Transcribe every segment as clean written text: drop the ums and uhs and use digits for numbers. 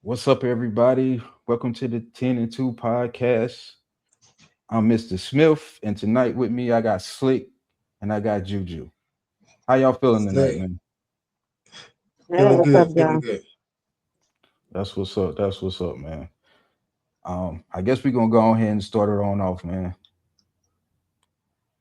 What's up, everybody? Welcome to the 10 and 2 podcast. I'm Mr. Smith, and tonight with me, I got Slick and I got Juju. How y'all feeling tonight, Slick, man? Hey, feeling what's up, good, feeling y'all? good. That's what's up. That's what's up, man. I guess we're gonna go ahead and start it on off, man.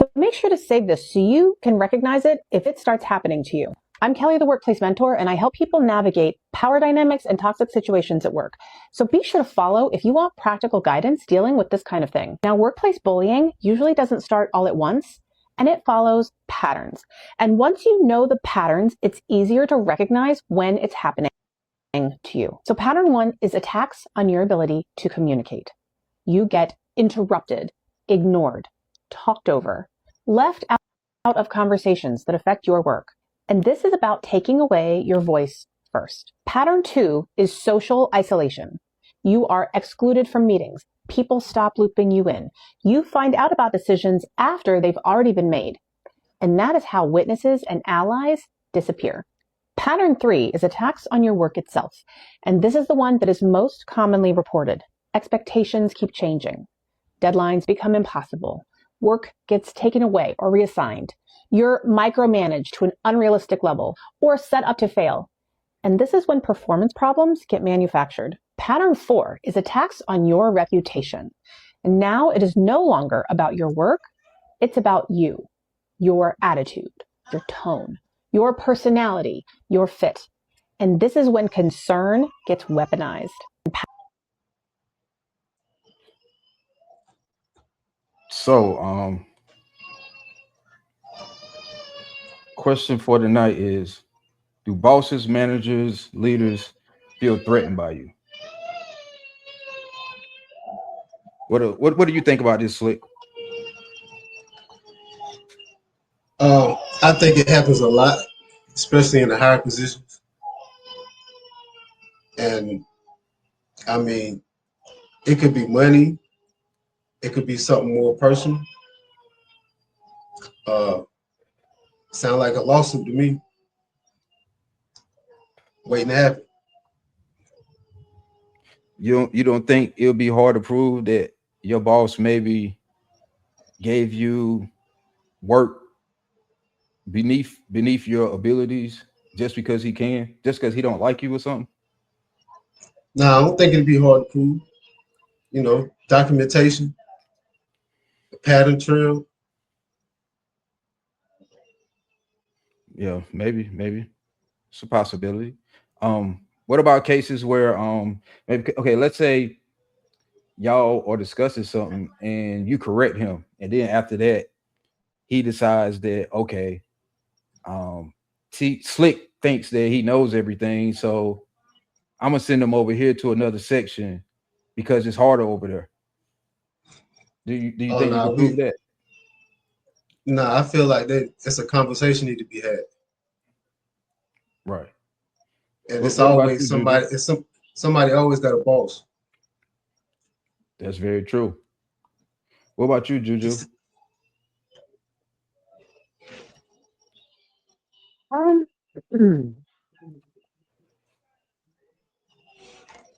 So make sure to save this so you can recognize it if it starts happening to you. I'm Kelly, the Workplace Mentor, and I help people navigate power dynamics and toxic situations at work. So be sure to follow if you want practical guidance dealing with this kind of thing. Now, workplace bullying usually doesn't start all at once, and it follows patterns. And once you know the patterns, it's easier to recognize when it's happening to you. So pattern one is attacks on your ability to communicate. You get interrupted, ignored, talked over, left out of conversations that affect your work. And this is about taking away your voice first. Pattern two is social isolation. You are excluded from meetings. People stop looping you in. You find out about decisions after they've already been made. And that is how witnesses and allies disappear. Pattern three is attacks on your work itself. And this is the one that is most commonly reported. Expectations keep changing. Deadlines become impossible. Work gets taken away or reassigned. You're micromanaged to an unrealistic level or set up to fail. And this is when performance problems get manufactured. Pattern four is attacks on your reputation. And now it is no longer about your work. It's about you, your attitude, your tone, your personality, your fit. And this is when concern gets weaponized. So, question for tonight is: do bosses, managers, leaders feel threatened by you? What do you think about this, Slick? I think it happens a lot, especially in the higher positions. And I mean, it could be money, it could be something more personal. Uh, Sound like a lawsuit to me, waiting to happen. You don't think it'll be hard to prove that your boss maybe gave you work beneath your abilities just because he can, just because he don't like you or something? Now, I don't think it'd be hard to prove. Documentation, pattern trail. Yeah, maybe it's a possibility. What about cases where maybe, okay, let's say y'all are discussing something and you correct him, and then after that he decides that, okay, um Slick thinks that he knows everything, so I'm gonna send him over here to another section because it's harder over there. Do you Oh think you no, can prove that? I feel like that it's a conversation need to be had, Right. and What, it's what about always you, Juju? somebody. Somebody always got a boss. That's very true. What about you, Juju? It's, Um,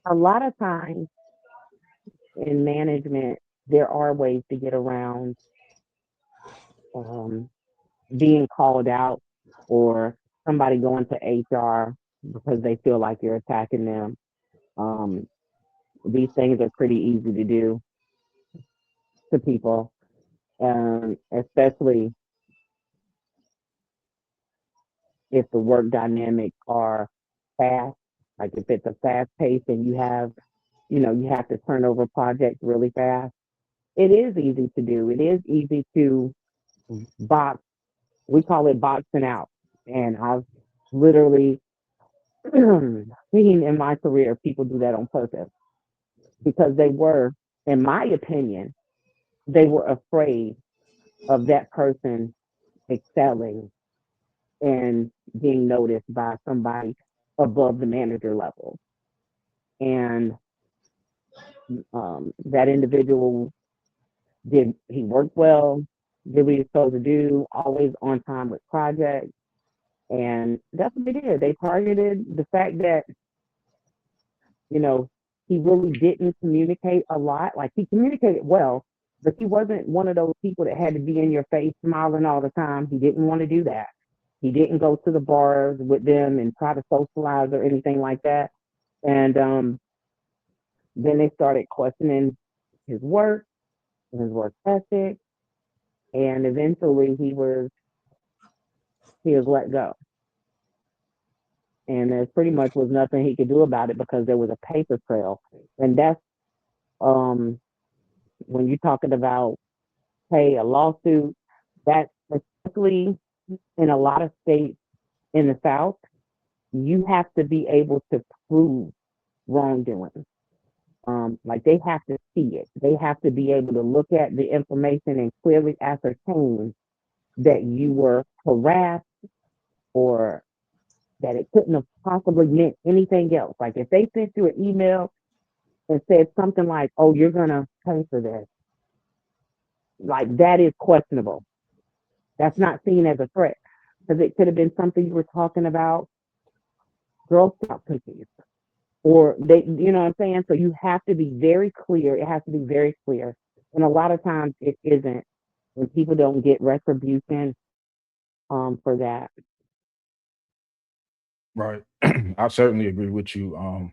a lot of times in management, there are ways to get around um, being called out or somebody going to HR because they feel like you're attacking them. Um, these things are pretty easy to do to people, especially if the work dynamics are fast. Like if it's a fast pace and you have to turn over projects really fast. It is easy to do. It is easy to box. We call it boxing out. And I've literally seen in my career people do that on purpose because in my opinion, they were afraid of that person excelling and being noticed by somebody above the manager level. And that individual he worked well, did what he was supposed to do, always on time with projects. And that's what they did. They targeted the fact that You know, he really didn't communicate a lot. Like he communicated well, but he wasn't one of those people that had to be in your face smiling all the time. He didn't want to do that. He didn't go to the bars with them and try to socialize or anything like that. And then they started questioning his work and his work ethic, and eventually he was let go. And there pretty much was nothing he could do about it because there was a paper trail. And that's um when you're talking about, hey, a lawsuit, that especially in a lot of states in the South, you have to be able to prove wrongdoing. Like they have to see it. They have to be able to look at the information and clearly ascertain that you were harassed or that it couldn't have possibly meant anything else. Like if they sent you an email and said something like, "Oh, you're gonna pay for this," like that is questionable. That's not seen as a threat because it could have been something you were talking about, Girl Scout cookies, or they, you know what I'm saying. So you have to be very clear. It has to be very clear, and a lot of times it isn't, when people don't get retribution for that. Right. I certainly agree with you.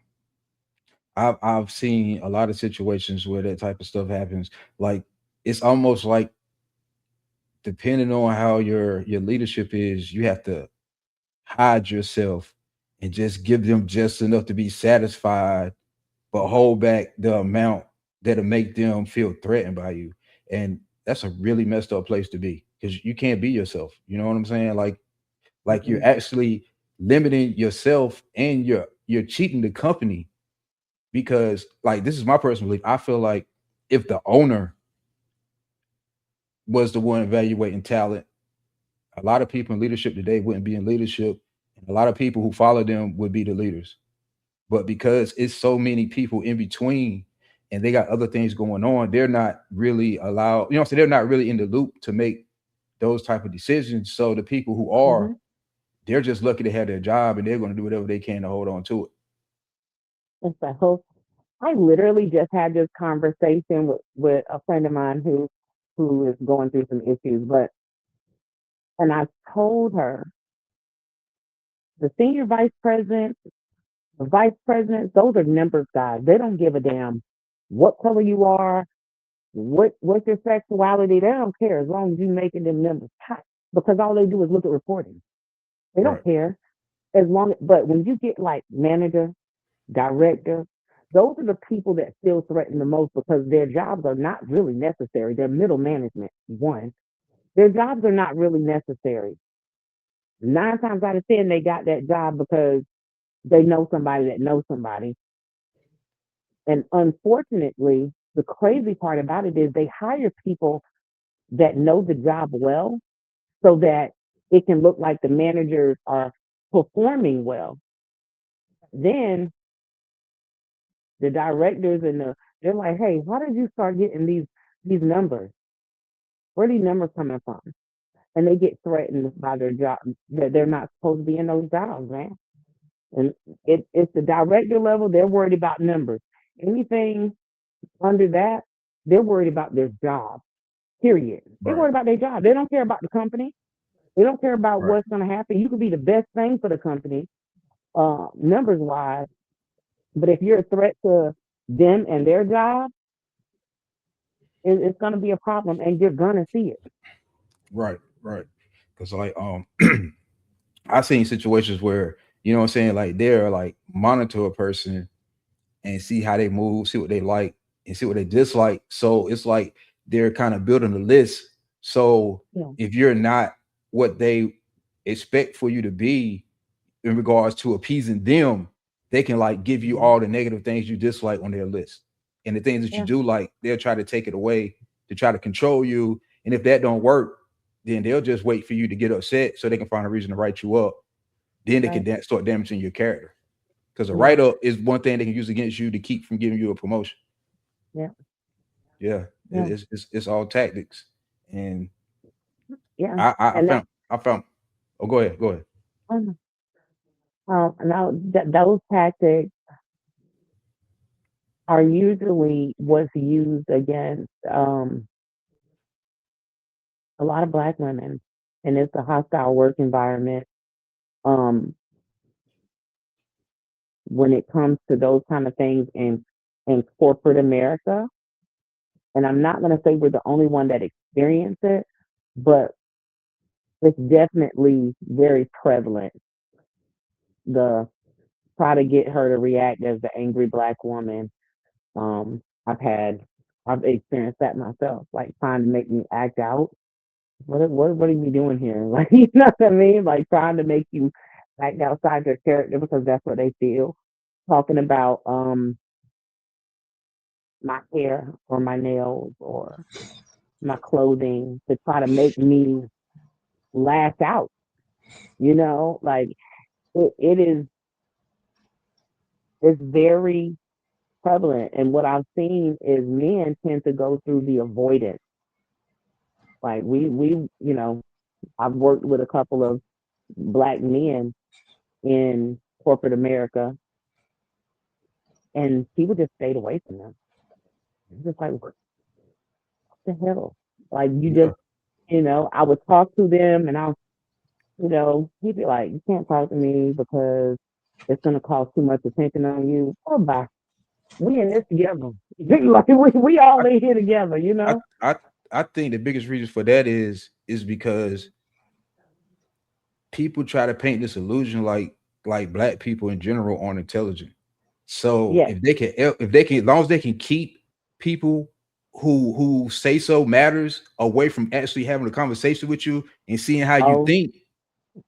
I've seen a lot of situations where that type of stuff happens. Like it's almost like depending on how your leadership is, you have to hide yourself and just give them just enough to be satisfied, but hold back the amount that'll make them feel threatened by you. And that's a really messed up place to be because you can't be yourself. You know what I'm saying? Like you're Mm-mm. actually limiting yourself and you're cheating the company because like this is my personal belief. I feel like if the owner was the one evaluating talent, a lot of people in leadership today wouldn't be in leadership, and a lot of people who follow them would be the leaders. But because it's so many people in between and they got other things going on, they're not really allowed, you know, so they're not really in the loop to make those type of decisions. So the people who are, Hmm. they're just lucky to have their job and they're going to do whatever they can to hold on to it. It's a whole. I literally just had this conversation with a friend of mine who is going through some issues, but and I told her the senior vice president, the vice president, those are numbers guys. They don't give a damn what color you are, what's your sexuality. They don't care as long as you making them numbers hot because all they do is look at reporting. They Right. don't care as long. But when you get like manager, director, those are the people that feel threatened the most because their jobs are not really necessary. They're middle management. One, their jobs are not really necessary. 9 times out of 10, they got that job because they know somebody that knows somebody. And unfortunately, the crazy part about it is they hire people that know the job well so that it can look like the managers are performing well. Then the directors and they're like, hey, how did you start getting these numbers? Where are these numbers coming from? And they get threatened by their job that they're not supposed to be in those jobs, man. And it's the director level, they're worried about numbers. Anything under that, they're worried about their job. Period. They're Right. worried about their job. They don't care about the company. They don't care about Right. what's going to happen. You could be the best thing for the company, numbers wise, but if you're a threat to them and their job, it's going to be a problem, and you're going to see it. Right. Right. Because like I've seen situations where, you know what I'm saying, like they're like monitor a person and see how they move, see what they like, and see what they dislike. So it's like they're kind of building a list. So Yeah. if you're not what they expect for you to be in regards to appeasing them, they can like give you Mhm. all the negative things you dislike on their list. And the things that you Yeah. do like, they'll try to take it away to try to control you. And if that don't work, then they'll just wait for you to get upset so they can find a reason to write you up. Then they can Right. start damaging your character. Because a Yeah. write up is one thing they can use against you to keep from giving you a promotion. Yeah. Yeah, Yeah. it's all tactics, and Yeah. I And that, found. Oh, go ahead, go ahead. now those tactics, are usually what's used against a lot of Black women, and it's a hostile work environment. Um, when it comes to those kind of things in corporate America, and I'm not going to say we're the only one that experience it, but it's definitely very prevalent. The try to get her to react as the angry Black woman. Um, I've had, I've experienced that myself, like trying to make me act out. What are you doing here? Like, you know what I mean? Like trying to make you act outside your character because that's what they feel. Talking about my hair or my nails or my clothing to try to make me lash out. You know, like it is, it's very prevalent. And what I've seen is men tend to go through the avoidance. Like you know, I've worked with a couple of Black men in corporate America, and people just stayed away from them. It's just like, what the hell? Like, you Yeah. just, you know, I would talk to them, and you know, he'd be like, you can't talk to me because it's going to cause too much attention on you. Oh, bye. We in this together. Like, we all in here together, you I, know? I I think the biggest reason for that is because people try to paint this illusion like Black people in general aren't intelligent. So Yes. if they can, as long as they can keep people who say so matters away from actually having a conversation with you and seeing how you Oh, think,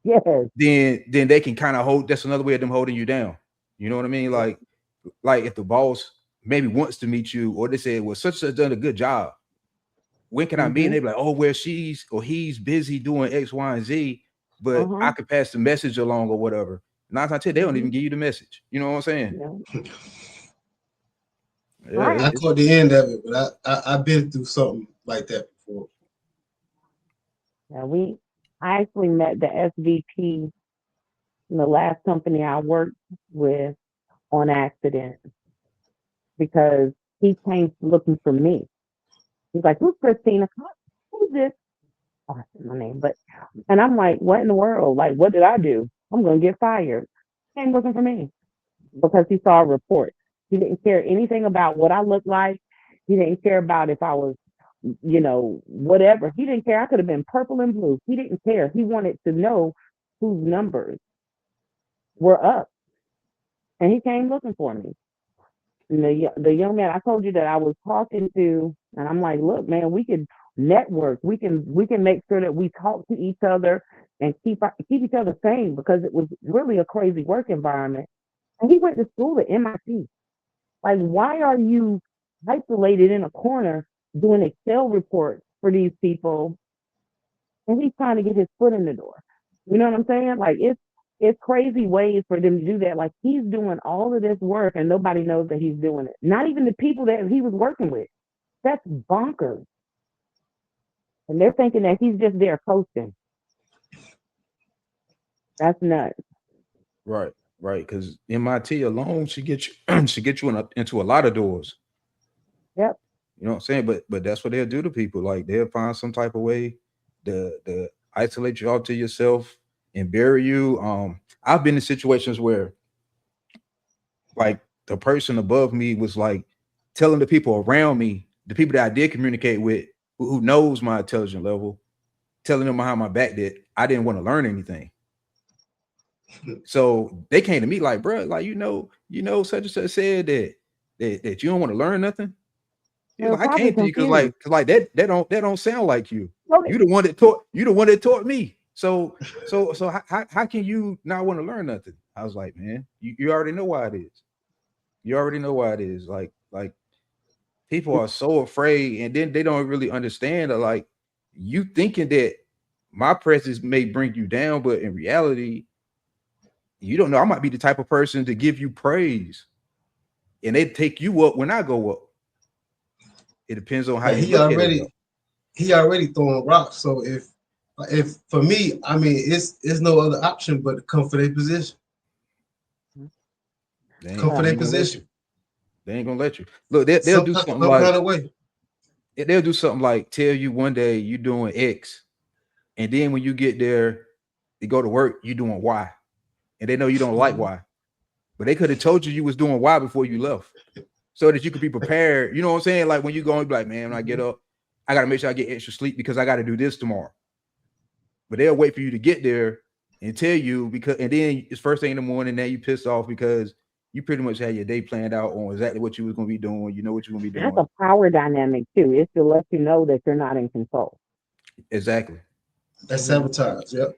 yes. then they can kind of hold. That's another way of them holding you down. You know what I mean? Like if the boss maybe wants to meet you, or they say, well, such and such done a good job. When can I meet? And Mm-hmm. they be like, oh, well, she's or he's busy doing X, Y, and Z, but Uh-huh. I could pass the message along or whatever. Nine times 10, they don't Mm-hmm. even give you the message. You know what I'm saying? You know? Yeah, Right. I caught the end of it, but I've been through something like that before. Yeah, I actually met the SVP in the last company I worked with on accident because he came looking for me. He's like, who's Christina? Who's this? Oh, I said my name, but and I'm like, what in the world? Like, what did I do? I'm gonna get fired. He came looking for me because he saw a report. He didn't care anything about what I looked like. He didn't care about if I was, you know, whatever. He didn't care. I could have been purple and blue. He didn't care. He wanted to know whose numbers were up, and he came looking for me. And the young man I told you that I was talking to, and I'm like, look, man, we can network. We can make sure that we talk to each other and keep each other sane because it was really a crazy work environment. And he went to school at MIT. Like, why are you isolated in a corner doing Excel reports for these people? And he's trying to get his foot in the door. You know what I'm saying? Like, it's crazy ways for them to do that. Like, he's doing all of this work and nobody knows that he's doing it. Not even the people that he was working with. That's bonkers. And they're thinking that he's just there coasting. That's nuts. right, right. Because MIT alone should get you should get you into a lot of doors. Yep. You know what I'm saying? But that's what they'll do to people. Like they'll find some type of way to isolate you all to yourself and bury you. I've been in situations where like the person above me was like telling the people around me, the people that I did communicate with, who knows my intelligence level, telling them behind my back that I didn't want to learn anything. So they came to me like, bro, like such and such said that you don't want to learn nothing. They He's were like, I probably came to you because confused. that don't sound like you. So You the one that taught me. So how can you not want to learn nothing? I was like, man, you already know why it is. You already know why it is. Like people are so afraid, and then they don't really understand that like you thinking that my presence may bring you down, but in reality, you don't know. I might be the type of person to give you praise, and they take you up when I go up. It depends on how But you he look at it, already though. he already throwing rocks. So if for me, I mean, it's no other option but to come for their position. They ain't, Come they for well, their ain't gonna let you. position. They ain't gonna let you. Look, they'll do something some like kind of way. they'll do something like tell you one day you doing X, and then when you get there, you go to work, you doing Y, and they know you don't like Y, but they could have told you was doing Y before you left, so that you could be prepared. You know what I'm saying? Like when you go and be like, man, when I get up, I gotta make sure I get extra sleep because I gotta do this tomorrow. But they'll wait for you to get there and tell you because, and then it's first thing in the morning. Now you pissed off because you pretty much had your day planned out on exactly what you was gonna be doing. You know what you're gonna be That's doing. a power dynamic too. It's to let you know that you're not in control. Exactly. That's sabotage. Yep.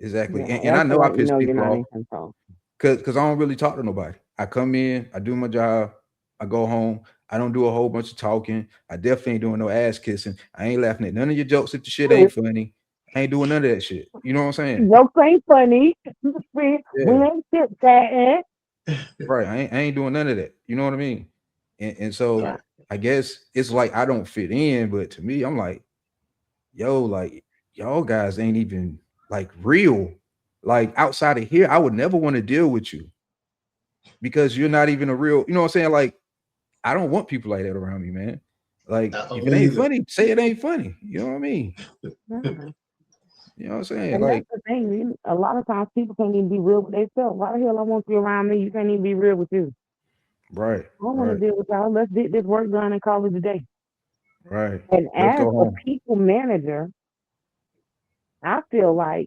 Exactly. Yeah, And I that's to know I let you piss know you're people not off in control. because I don't really talk to nobody. I come in, I do my job, I go home. I don't do a whole bunch of talking. I definitely ain't doing no ass kissing. I ain't laughing at none of your jokes if the shit ain't funny. I ain't doing none of that shit. You know what I'm saying? Jokes ain't funny. we Yeah. ain't chit chatting. Right. I ain't doing none of that. You know what I mean? And so Yeah. I guess it's like I don't fit in, but to me, I'm like, yo, like y'all guys ain't even like real. Like outside of here, I would never want to deal with you because you're not even a real, you know what I'm saying? Like, I don't want people like that around me, man. Like, if it Me ain't either. funny, say it ain't funny. You know what I mean? Yeah. You know what I'm saying? And Like, that's the thing. A lot of times people can't even be real with themselves. Why the hell I want you around me? You can't even be real with you. right, I don't want to right, deal with y'all. Let's get this work done and call it a day. right. And Let's as go a home. people manager, I feel like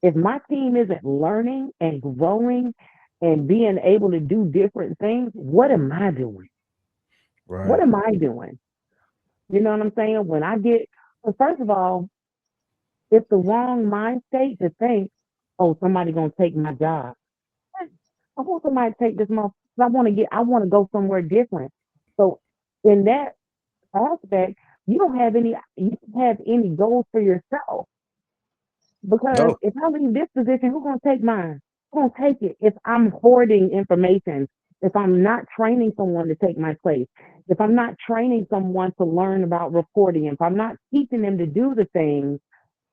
if my team isn't learning and growing and being able to do different things, what am I doing? What Right, am I doing? You know what I'm saying? When I get, well, first of all, it's the wrong mind state to think, oh, somebody gonna take my job. I want somebody to take this month. I want to go somewhere different. So in that aspect, you don't have any goals for yourself. Because no, if I leave this position, who's gonna take mine? Who's gonna take it? If I'm hoarding information, if I'm not training someone to take my place, if I'm not training someone to learn about reporting, if I'm not teaching them to do the things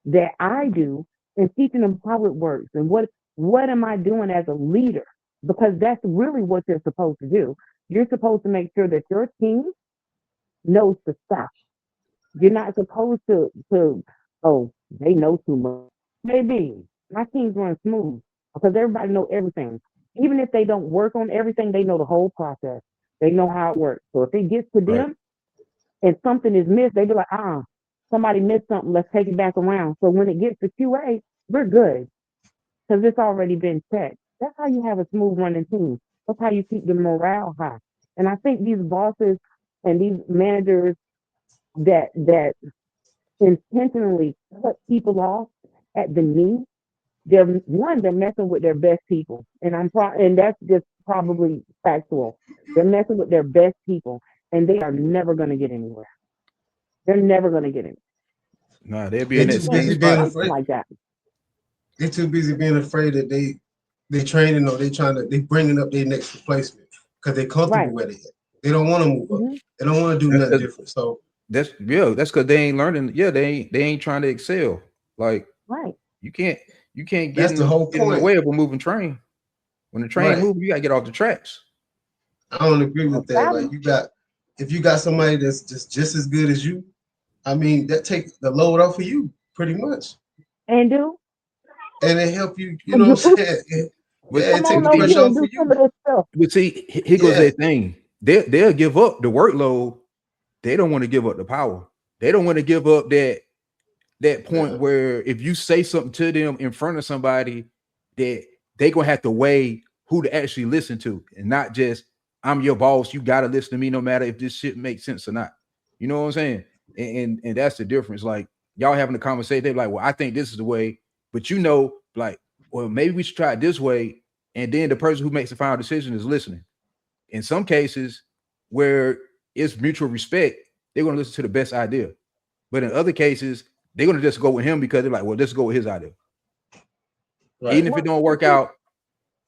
that I do and teaching them how it works and what am I doing as a leader? Because that's really what you're supposed to do. You're supposed to make sure that your team knows the stuff. You're not supposed to oh, they know too much. Maybe my team's run smooth because everybody know everything. Even if they don't work on everything, they know the whole process. They know how it works. So if it gets to right. them and something is missed, they be like, somebody missed something. Let's take it back around. So when it gets to QA, we're good because it's already been checked. That's how you have a smooth running team. That's how you keep the morale high. And I think these bosses and these managers that intentionally cut people off at the knee, they're messing with their best people, and and that's just probably factual. They're messing with their best people, and they are never going to get anywhere. They're never going to get anywhere. Nah, they'll be They in that too Can't same busy be being spot. functioning afraid. like that. They too busy being afraid that they training or they bringing up their next replacement because they're Right. comfortable where they at. They don't want to move up. Hmm. They don't want to do That's nothing 'cause- different. So that's yeah, that's because they ain't learning. Yeah, they ain't trying to excel. Like Right. you can't you can't that's the whole get in the point. way of a moving train. When the train Right. moves, you gotta get off the tracks. I don't agree with that. Savvy Like if you got somebody that's just as good as you, I mean, that take the load off of you pretty much. and do. And it help you, you know what I'm Do saying? But Yeah, it come take on the over see, pressure here and off do of some you. of this stuff. but see, here goes Yeah. that thing. They'll give up the workload. They don't want to give up the power. They don't want to give up that point Yeah. where if you say something to them in front of somebody, that they gonna have to weigh who to actually listen to, and not just I'm your boss. You gotta listen to me no matter if this shit makes sense or not. You know what I'm saying? And that's the difference. Like y'all having a conversation, they're like, well, I think this is the way, but like, well, maybe we should try it this way. And then the person who makes the final decision is listening. In some cases where it's mutual respect, they're gonna listen to the best idea. But in other cases, they're gonna just go with him because they're like, well, let's go with his idea. Even Right. if it Well, don't work out,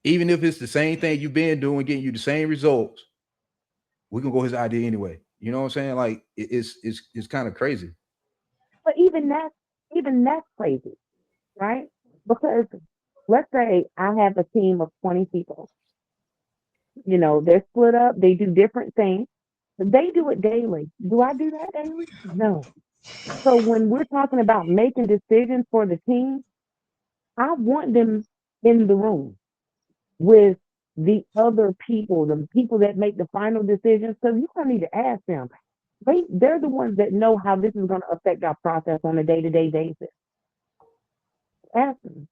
even if it's the same thing you've been doing, getting you the same results, we can go his idea anyway. You know what I'm saying? Like it's kind of crazy. but even that's crazy, right? Because let's say I have a team of 20 people. You know, they're split up. They do different things. They do it daily. Do I do that daily? No. So when we're talking about making decisions for the team, I want them in the room with the other people, the people that make the final decisions. So you don't need to ask them. They're the ones that know how this is going to affect our process on a day-to-day basis. Ask them.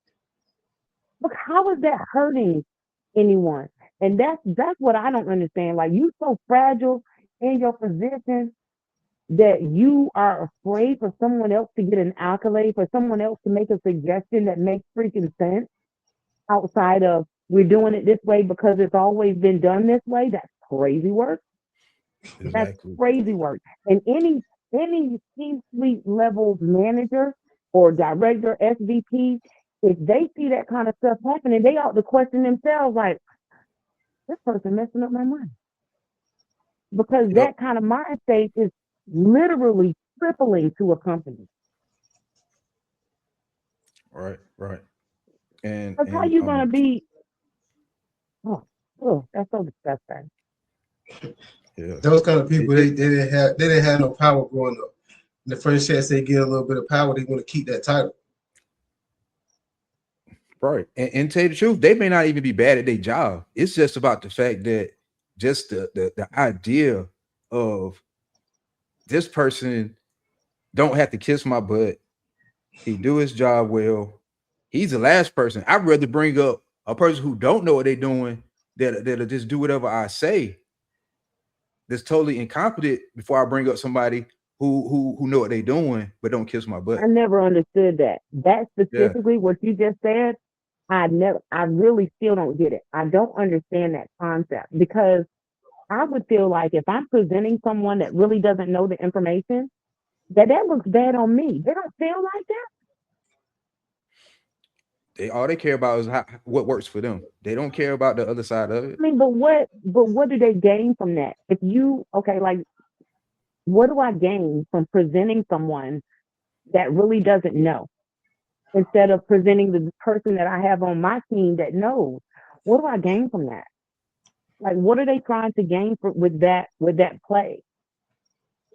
Look, how is that hurting anyone? And that's what I don't understand. Like, you so fragile in your position that you are afraid for someone else to get an accolade, for someone else to make a suggestion that makes freaking sense outside of we're doing it this way because it's always been done this way. That's crazy work. That's Exactly. crazy work. And any C-suite level manager or director, SVP, if they see that kind of stuff happening, they ought to question themselves like, this person messing up my mind. Because Yep. that kind of mind state is literally crippling to a company. Right. Right. And Because how you gonna be? Oh, that's so disgusting. yeah. Those kind of people, they didn't have no power growing up. And the first chance they get a little bit of power, they want to keep that title. Right. And tell you the truth, they may not even be bad at their job. It's just about the fact that just the idea of this person don't have to kiss my butt. He do his job well. He's the last person. I'd rather bring up a person who don't know what they're doing that'll just do whatever I say. That's totally incompetent before I bring up somebody who know what they're doing but don't kiss my butt. I never understood that. That Yeah. specifically, what you just said, I really still don't get it. I don't understand that concept because I would feel like if I'm presenting someone that really doesn't know the information, that looks bad on me. They don't feel like that. All they care about is what works for them. They don't care about the other side of it. I mean, but what do they gain from that? If you like, what do I gain from presenting someone that really doesn't know instead of presenting the person that I have on my team that knows? What do I gain from that? Like, what are they trying to gain with that play?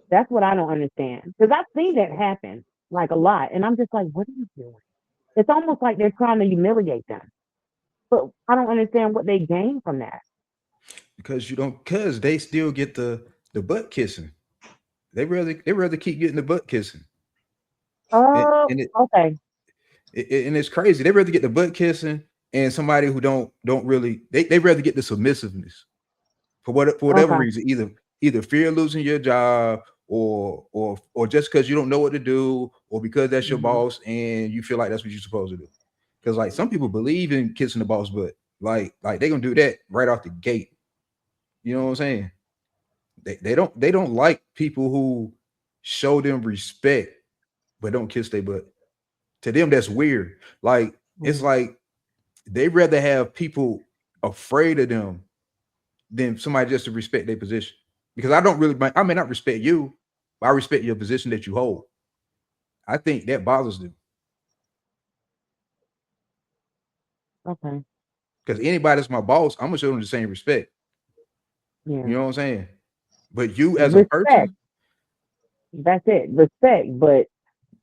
That's what I don't understand because I've seen that happen like a lot, and I'm just like, what are you doing? It's almost like they're trying to humiliate them, but I don't understand what they gain from that. Because they still get the butt kissing. They rather keep getting the butt kissing. Oh, And okay. and it's crazy. They rather get the butt kissing and somebody who don't really they rather get the submissiveness for whatever Okay. reason, either fear of losing your job or just because you don't know what to do or because that's your Mhm. boss and you feel like that's what you're supposed to do. Because like some people believe in kissing the boss butt, like they're gonna do that right off the gate. You know what I'm saying? They don't like people who show them respect but don't kiss their butt. To them, that's weird. Like it's Mhm. like they rather have people afraid of them than somebody just to respect their position. Because I may not respect you, but I respect your position that you hold. I think that bothers them. Okay. Because anybody that's my boss, I'm gonna show them the same respect. Yeah. You know what I'm saying? But you as a Respect. person, That's it. Respect. But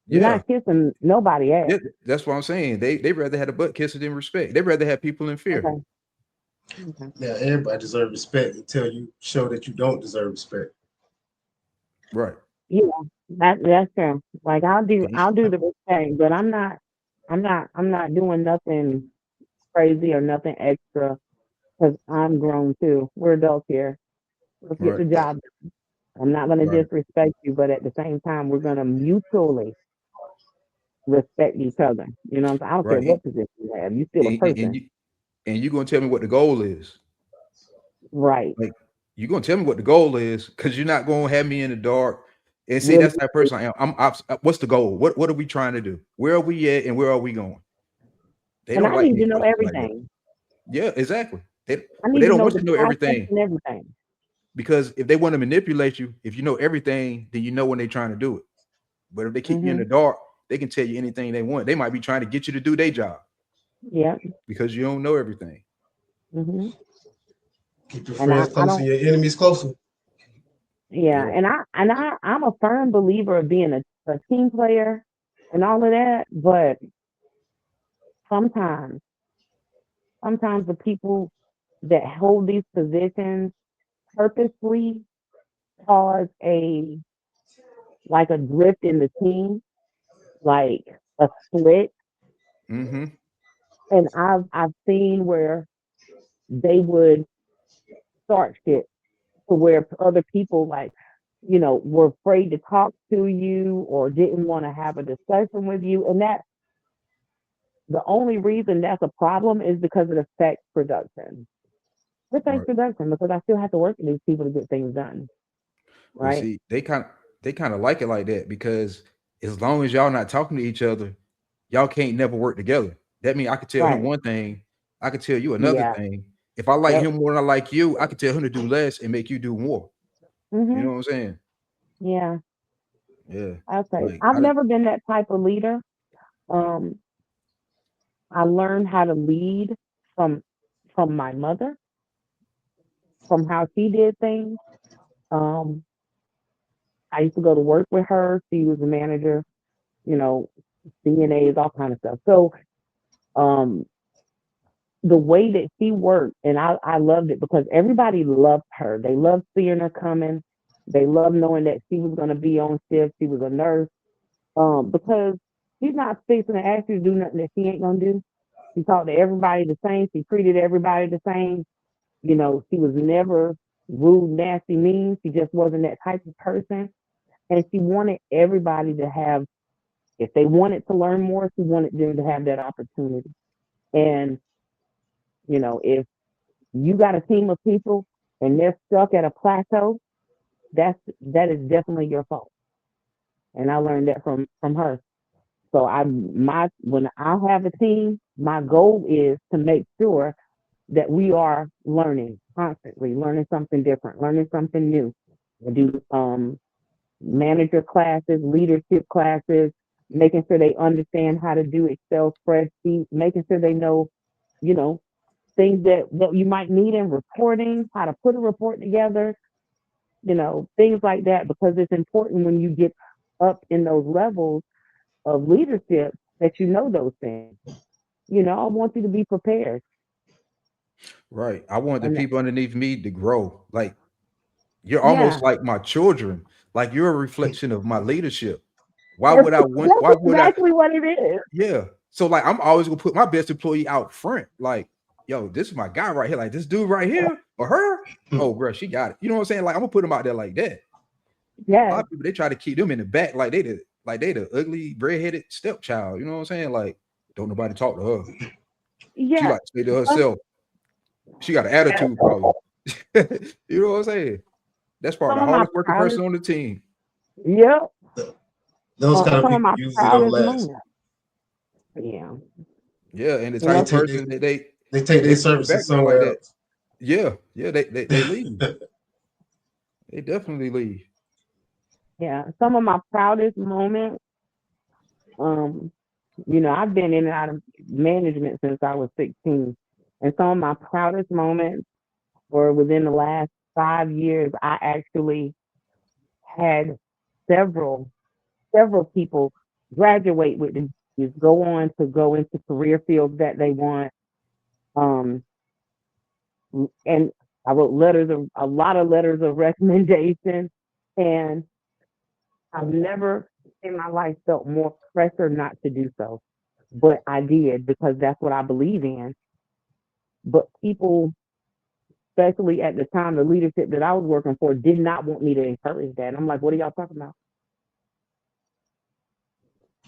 you're yeah, not kissing nobody ass. yeah, that's what I'm saying. They rather have a butt kisser than respect. They rather have people in fear. Okay. Okay. Now everybody deserves respect until you show that you don't deserve respect. Right. Yeah. That's true. Like, I'll do And the respect, but I'm not doing nothing crazy or nothing extra because I'm grown too. We're adults here. Let's get right, the job done. I'm not going to right. disrespect you, but at the same time, we're going to mutually respect each other. You know what I'm saying? I don't care Right. what position you have. You still a And person. you gonna tell me what the goal is. Right. Like you're gonna tell me what the goal is because you're not gonna have me in the dark. And see, What that's the type of person I am. What's the goal? What are we trying to do? Where are we at and where are we going? They And don't I like need me to know questions like that. everything. Yeah, exactly. I But need they to don't know want the you to know process everything and everything. because if they want to manipulate you, if you know everything, then you know when they're trying to do it. But if they keep you in Mm-hmm. the dark, they can tell you anything they want. They might be trying to get you to do their job Yeah. because you don't know everything. Mm-hmm. Keep your And friends I close don't, and your enemies closer. yeah, Yeah. I'm a firm believer of being a team player and all of that, but sometimes, sometimes the people that hold these positions purposely cause like a drift in the team, like a split. Mm-hmm. And I've seen where they would start shit to where other people like, were afraid to talk to you or didn't want to have a discussion with you. And that the only reason that's a problem is because it affects production. It affects Right. production because I still have to work with these people to get things done. But Right? see, they kind of like it like that because as long as y'all not talking to each other, y'all can't never work together. That means I could tell him Right. one thing, I could tell you another Yeah. thing. If I like Yep. him more than I like you, I could tell him to do less and make you do more. You know Mhm. what I'm saying? Yeah. Yeah. Okay. Like I've I did. never been that type of leader. Um, I learned how to lead from my mother, from how she did things. Um, I used to go to work with her. She was a manager, you know, CNAs, all kind of stuff. So um, the way that she worked, and I loved it because everybody loved her. They loved seeing her coming. They loved knowing that she was going to be on shift. She was a nurse. Because she's not fixing to ask you to do nothing that she ain't going to do. She talked to everybody the same. She treated everybody the same. She was never rude, nasty, mean. She just wasn't that type of person. And she wanted everybody to have, if they wanted to learn more, she wanted them to have that opportunity. And, if you got a team of people and they're stuck at a plateau, that is definitely your fault. And I learned that from her. So when I have a team, my goal is to make sure that we are learning constantly, learning something different, learning something new. I do manager classes, leadership classes, making sure they understand how to do Excel spreadsheets, making sure they know, you know, things that you might need in reporting, how to put a report together, things like that, because it's important when you get up in those levels of leadership that you know those things. I want you to be prepared. Right. I want the And people underneath me to grow. Like you're almost yeah, like my children. Like you're a reflection of my leadership. Why that's, would I want? that's Why would I? exactly what it is. Yeah. So like I'm always gonna put my best employee out front. Like, yo, this is my guy right here. Like this dude right here or her. Oh, bro, she got it. You know what I'm saying? Like I'm gonna put them out there like that. A lot Yes, of people they try to keep them in the back, like they the ugly redheaded stepchild. You know what I'm saying? Like don't nobody talk to her. She yeah. like to stay to Some, herself. She got an attitude problem. You know what I'm saying? That's probably some the of my hardest working person proudest, on the team. yep, Those kind of some of people my usually don't proudest last. moments. Yeah, Yeah, and the you type They know, of take they, person that they they take when their they see the services background like somewhere that, else. yeah, they leave. They definitely leave. yeah, some of my proudest moments. Um, I've been in and out of management since I was 16, and some of my proudest moments were within the last 5 years. I actually had several several people graduate with degrees, go into career fields that they want. Um, and I wrote a lot of letters of recommendation, and I've never in my life felt more pressure not to do so, but I did because that's what I believe in. But people, especially at the time, the leadership that I was working for, did not want me to encourage that. And I'm like, what are y'all talking about?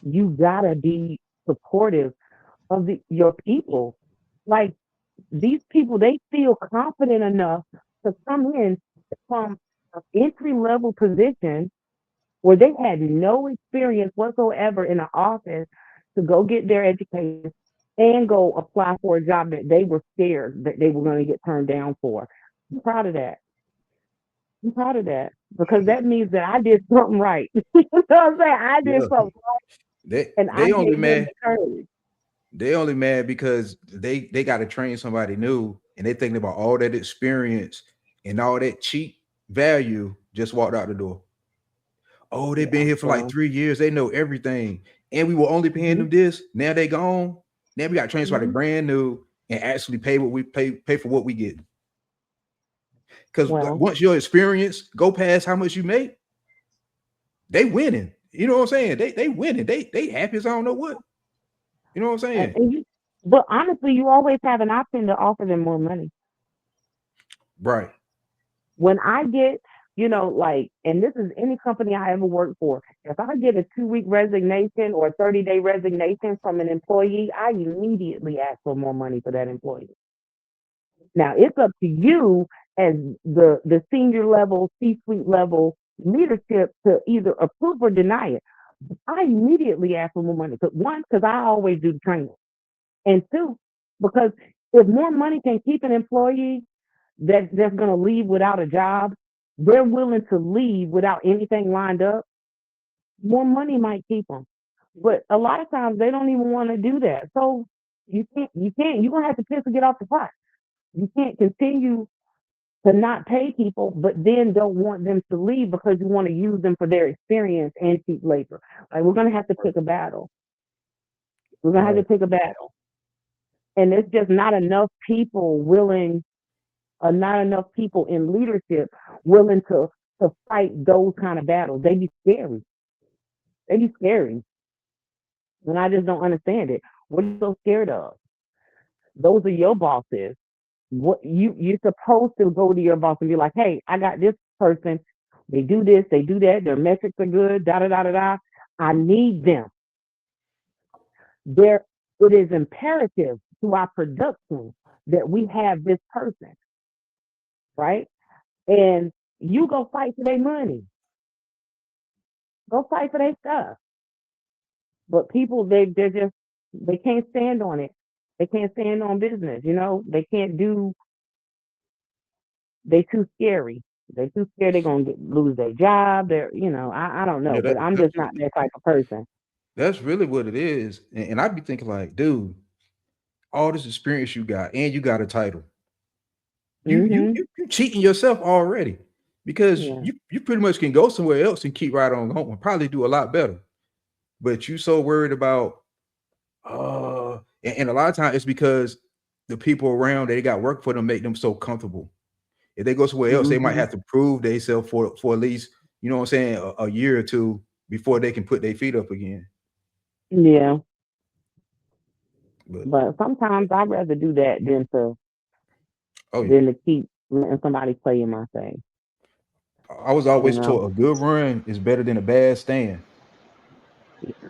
You gotta be supportive of your people. Like these people, they feel confident enough to come in from an entry level position where they had no experience whatsoever in an office to go get their education and go apply for a job that they were scared that they were going to get turned down for. I'm proud of that. I'm proud of that because that means that I did something right. You know what I'm saying? I did Yeah, something they and I they only gave them mad. the courage. They only mad because they got to train somebody new, and they thinking about all that experience and all that cheap value just walked out the door. Oh, they've been Yeah. here for like So, 3 years. They know everything. And we were only paying hmm them this. Now they gone. Now we got transferred to hmm brand new and actually pay what we pay for what we get. Because well, once your experience go past how much you make, they winning. You know what I'm saying? They winning. They happy as I don't know what. You know what I'm saying? and you, but honestly, you always have an option to offer them more money. Right. When I get, like, and this is any company I ever worked for, if I get a 2-week resignation or a 30-day resignation from an employee, I immediately ask for more money for that employee. Now it's up to you as the senior level, C-suite level leadership to either approve or deny it. I immediately ask for more money. One, because I always do the training, and two, because if more money can keep an employee that's going to leave without a job, they're willing to leave without anything lined up. More money might keep them, but a lot of times they don't even want to do that. So you're gonna have to piss or get off the pot. You can't continue to not pay people, but then don't want them to leave because you want to use them for their experience and cheap labor. Like, we're gonna have to pick a battle. We're gonna have to Right. pick a battle, and there's just not enough people willing, not enough people in leadership willing to fight those kind of battles. They be scary. They be scary, and I just don't understand it. What are you so scared of? Those are your bosses. What you're supposed to go to your boss and be like, hey, I got this person. They do this, they do that. Their metrics are good. Da da da da da. I need them. There, it is imperative to our production that we have this person, right? And you go fight for their money. Go fight for their stuff. But people, they're just, they can't stand on it. They can't stand on business. They can't do. They too scary. They too scared they're gonna lose their job. I don't Yeah, know, but I'm just not that type of person. that's really what it is. And I'd be thinking like, dude, all this experience you got, and you got a title. Hmm You cheating yourself already because Yeah. you pretty much can go somewhere else and keep right on going and probably do a lot better. But you so worried about and a lot of times it's because the people around they got work for them make them so comfortable. If they go somewhere else, they might hmm have to prove themselves for at least, you know what I'm saying, a year or two before they can put their feet up again. Yeah. But But sometimes I'd rather do that oh yeah. than to keep letting somebody play in my face. I was You always know. told a good run is better than a bad stand. Yeah.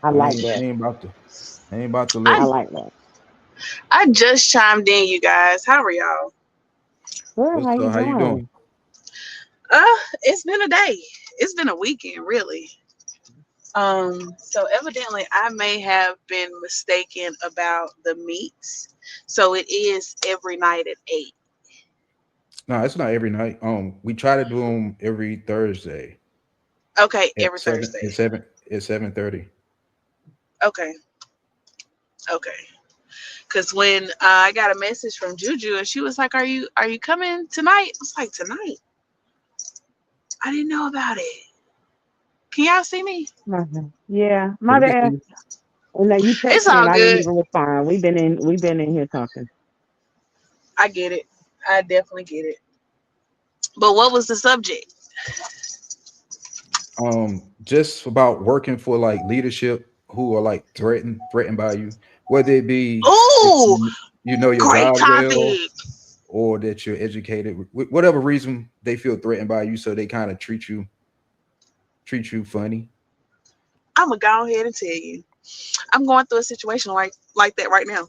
I I like ain't, I that. ain't about to I ain't about to let I I them. like that. I just chimed in, you guys. How are y'all? Well, What's how you up? How you doing? doing? It's been a day. It's been a weekend, really. So evidently I may have been mistaken about the meets. So it is every night at 8. No, it's not every night. We try to do them every Thursday Okay, at every seven Thursday. at seven at 7:30. Okay, okay. Cause when I got a message from Juju and she was like, "Are you coming tonight?" I was like, "Tonight? I didn't know about it. Can y'all see me?" Yeah, Yeah, my we can see bad. you. And now you text It's me and all I didn't good. even respond. We've been in here talking. I get it. I definitely get it. But what was the subject? Just about working for like leadership who are like threatened by you, whether it be that Ooh, you know your great job well topic. or that you're educated, whatever reason they feel threatened by you, so they kind of treat you funny. I'm gonna go ahead and tell you. I'm going through a situation like that right now.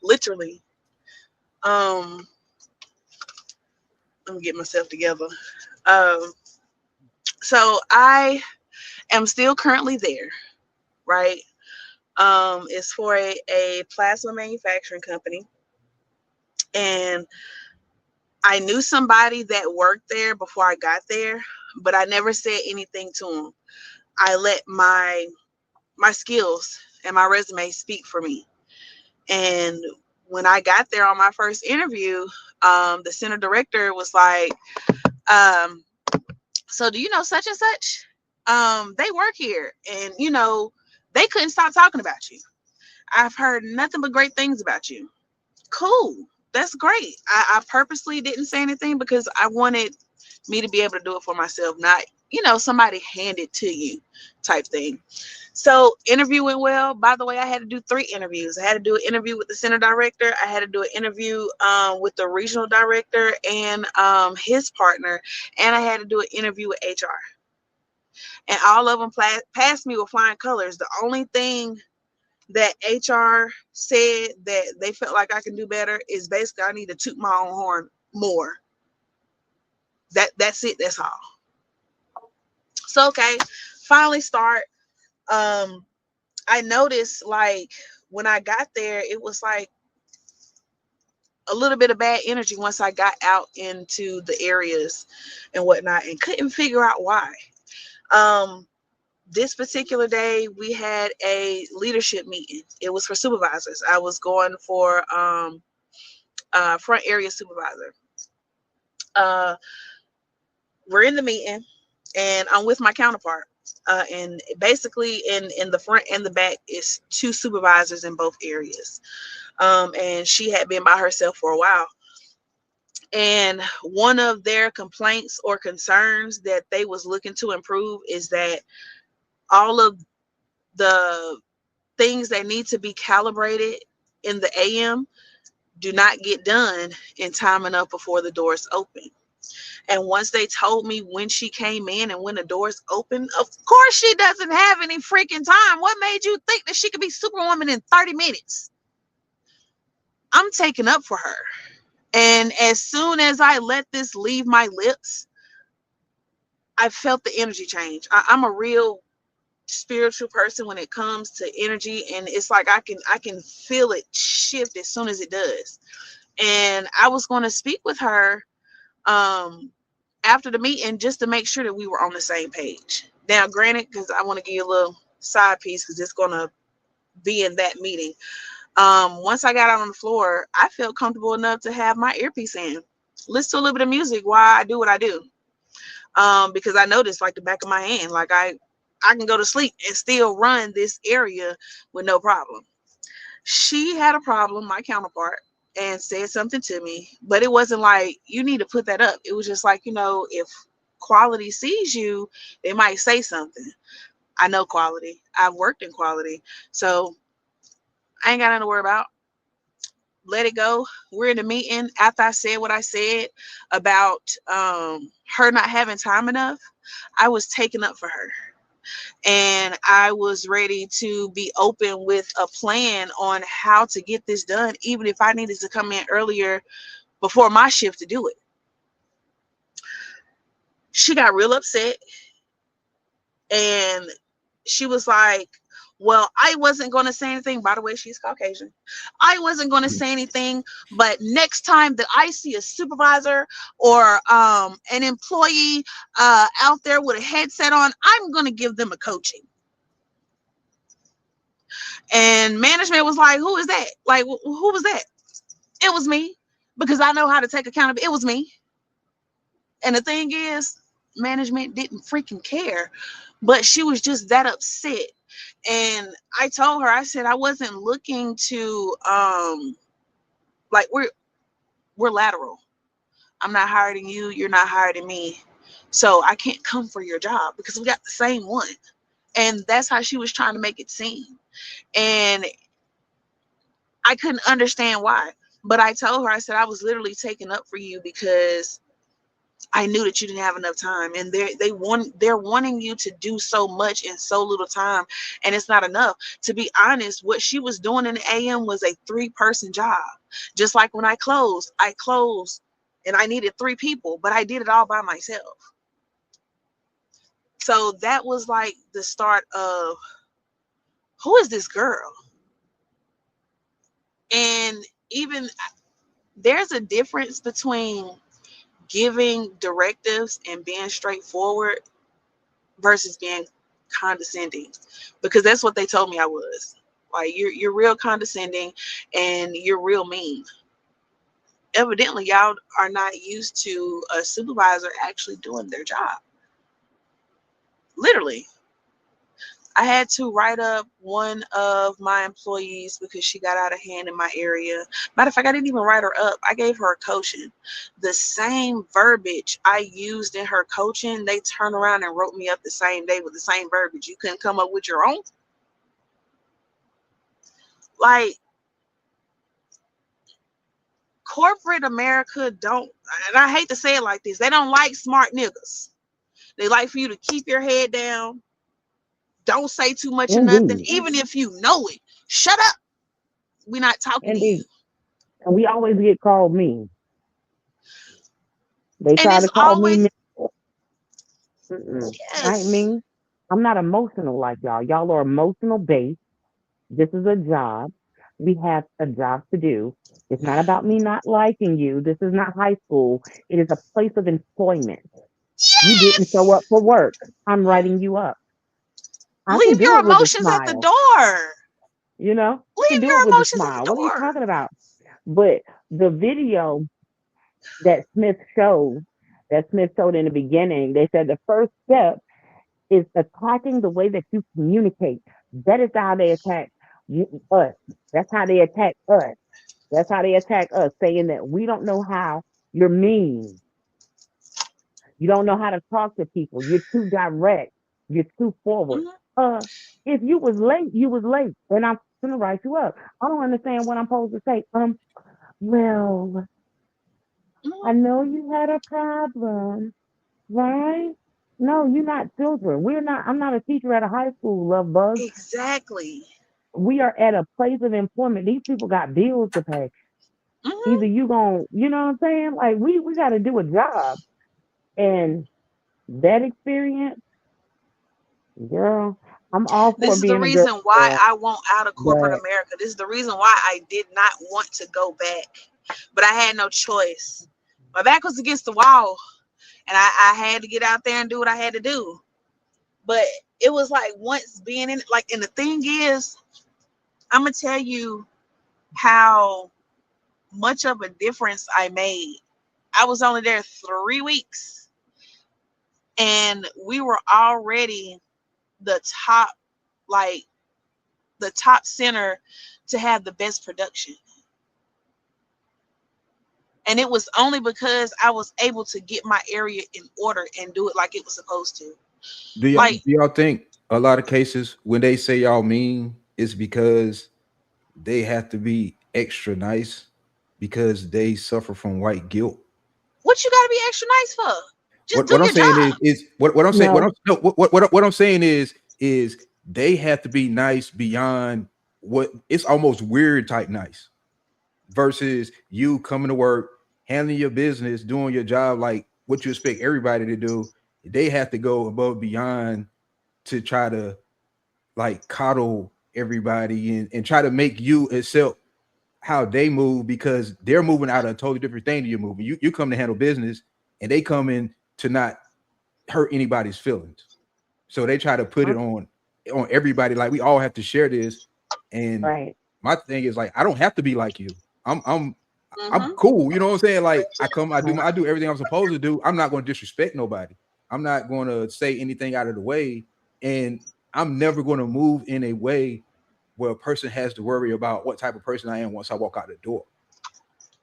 Literally. Um, let me get myself together. Um, so I am still currently there, right? It's for a plasma manufacturing company, and I knew somebody that worked there before I got there, but I never said anything to him. I let my skills and my resume speak for me. And when I got there on my first interview, the center director was like, so do you know such and such? They work here, and they couldn't stop talking about you. I've heard nothing but great things about you. Cool. That's great. I purposely didn't say anything because I wanted me to be able to do it for myself, not, somebody hand it to you type thing. So interview went well. By the way, I had to do 3 interviews. I had to do an interview with the center director. I had to do an interview with the regional director and his partner. And I had to do an interview with HR. And all of them passed me with flying colors. The only thing that HR said that they felt like I can do better is basically I need to toot my own horn more. That's it. That's all. So, okay, finally start. I noticed like when I got there, it was like a little bit of bad energy once I got out into the areas and whatnot, and couldn't figure out why. This particular day, we had a leadership meeting. It was for supervisors. I was going for front area supervisor. We're in the meeting, and I'm with my counterpart. And basically, in the front and the back is 2 supervisors in both areas. And she had been by herself for a while. And one of their complaints or concerns that they was looking to improve is that all of the things that need to be calibrated in the AM do not get done in time enough before the doors open. And once they told me when she came in and when the doors open, of course she doesn't have any freaking time. What made you think that she could be Superwoman in 30 minutes? I'm taking up for her. And as soon as I let this leave my lips, I felt the energy change. I'm a real spiritual person when it comes to energy, and it's like I can feel it shift as soon as it does. And I was going to speak with her after the meeting just to make sure that we were on the same page. Now, granted, because I want to give you a little side piece because it's going to be in that meeting. Once I got out on the floor, I felt comfortable enough to have my earpiece in, listen to a little bit of music while I do what I do. Because I noticed like the back of my hand, like I can go to sleep and still run this area with no problem. She had a problem, my counterpart, and said something to me, but it wasn't like, you need to put that up. It was just like, if quality sees you, they might say something. I know quality. I've worked in quality. So I ain't got nothing to worry about. Let it go. We're in the meeting. After I said what I said about her not having time enough, I was taken up for her. And I was ready to be open with a plan on how to get this done, even if I needed to come in earlier before my shift to do it. She got real upset, and she was like, well, I wasn't going to say anything. By the way, she's Caucasian. I wasn't going to say anything, but next time that I see a supervisor or an employee out there with a headset on, I'm going to give them a coaching. And management was like, who is that? Like, who was that? It was me, because I know how to take accountability. It was me. And the thing is, management didn't freaking care, but she was just that upset. And I told her, I said, I wasn't looking to, like, we're lateral. I'm not hiring you. You're not hiring me. So I can't come for your job because we got the same one. And that's how she was trying to make it seem. And I couldn't understand why. But I told her, I said, I was literally taking up for you because I knew that you didn't have enough time, and they're wanting you to do so much in so little time, and it's not enough. To be honest, what she was doing in the AM was a 3-person job. Just like when I closed, and I needed 3 people, but I did it all by myself. So that was like the start of, who is this girl? And even there's a difference between giving directives and being straightforward versus being condescending, because that's what they told me I was. Like you're real condescending and you're real mean. Evidently, y'all are not used to a supervisor actually doing their job. Literally, I had to write up one of my employees because she got out of hand in my area. Matter of fact, I didn't even write her up. I gave her a coaching. The same verbiage I used in her coaching, they turned around and wrote me up the same day with the same verbiage. You couldn't come up with your own? Like, corporate America don't, and I hate to say it like this, they don't like smart niggas. They like for you to keep your head down. Don't say too much of nothing. Indeed. Even if you know it, shut up. We're not talking to you. Indeed. And we always get called mean. They And try to it's call me always, mean. I ain't yes. mean. I'm not emotional like y'all. Y'all are emotional based. This is a job. We have a job to do. It's not about me not liking you. This is not high school. It is a place of employment. You didn't show up Yes. for work. I'm writing you up. I can Leave do your it with a emotions at the smile. door. You know, I can Leave do it your with a emotions at the smile. What are you door. talking about? But the video that Smith showed in the beginning, they said the first step is attacking the way that you communicate. That is how they attack us. That's how they attack us. That's how they attack us, saying that we don't know how. You're mean. You don't know how to talk to people. You're too direct. You're too forward. Mhm, Uh, if you was late, you was late, and I'm gonna write you up. I don't understand what I'm supposed to say. Well, mhm. I know you had a problem, right? No, you're not children. We're not. I'm not a teacher at a high school, love bug. Exactly. We are at a place of employment. These people got bills to pay. Mhm. Either you gonna, you know what I'm saying? Like we got to do a job, and that experience, girl, I'm all for This is the being a girl, reason why girl, I want out of corporate but America. This is the reason why I did not want to go back. But I had no choice. My back was against the wall. And I had to get out there and do what I had to do. But it was like once being in, like, and the thing is, I'm gonna tell you how much of a difference I made. I was only there 3 weeks, and we were already the top, like the top center to have the best production. And it was only because I was able to get my area in order and do it like it was supposed to. Do Like, y'all think a lot of cases when they say y'all mean is because they have to be extra nice because they suffer from white guilt? what you gotta be extra nice for? Just do What I'm your saying job. is what I'm saying what no, I'm no, what I'm saying is they have to be nice beyond what it's almost weird type nice versus you coming to work, handling your business, doing your job like what you expect everybody to do. They have to go above beyond to try to like coddle everybody and try to make you accept how they move because they're moving out of a totally different thing to you moving. You come to handle business and they come in to not hurt anybody's feelings. So they try to put it on everybody like we all have to share this. And right. my thing is like I don't have to be like you. I'm Mm-hmm. cool. You know what I'm saying? Like I come, Right. I do everything I'm supposed to do. I'm not going to disrespect nobody. I'm not going to say anything out of the way. And I'm never going to move in a way where a person has to worry about what type of person I am once I walk out the door.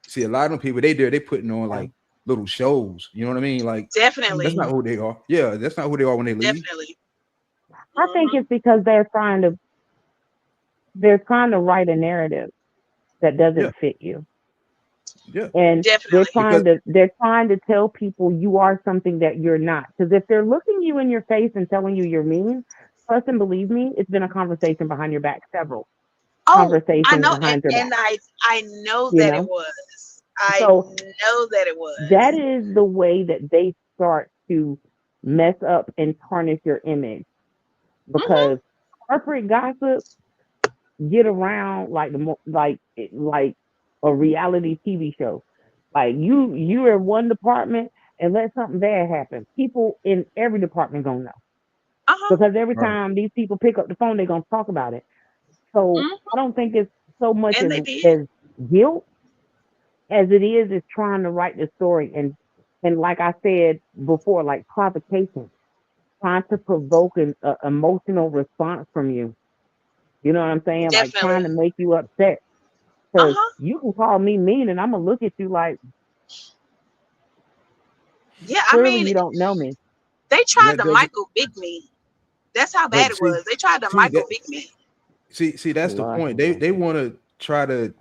See, a lot of them people they putting on Yeah. like little shows. You know what I mean? Like that's Definitely. not Mhm. who they are. Yeah, that's not who they are when they leave. Definitely. I think Mm-hmm. it's because they're trying to write a narrative that Yeah, doesn't fit you. yeah. And Definitely. Because they're trying to tell people you are something that you're not. Because if they're looking you in your face and telling you you're mean, trust and believe me, it's been a conversation behind your back, several Oh, I conversations know, behind your and back, I know you that it know? was. I So know that it that was. is the way that they start to mess up and tarnish your image Mm-hmm. because corporate gossip get around like like a reality TV show. Like you're in one department and let something bad happen. People in every department gonna know Uh-huh. because every right, time these people pick up the phone, they're gonna talk about it. So Mhm. I don't think it's so much And they did. as guilt as it is trying to write the story, and like I said before, like provocation, trying to provoke an emotional response from you. You know what I'm saying? Like trying to Definitely. make you upset. Because Uh-huh. you can call me mean, and I'm gonna look at you like Yeah, I clearly mean, you don't know me. they And tried that to doesn't. Michael Vick me. That's how bad But it was. They tried to see that. Michael Vick me. See, that's the Lord point. have They mercy. want to try to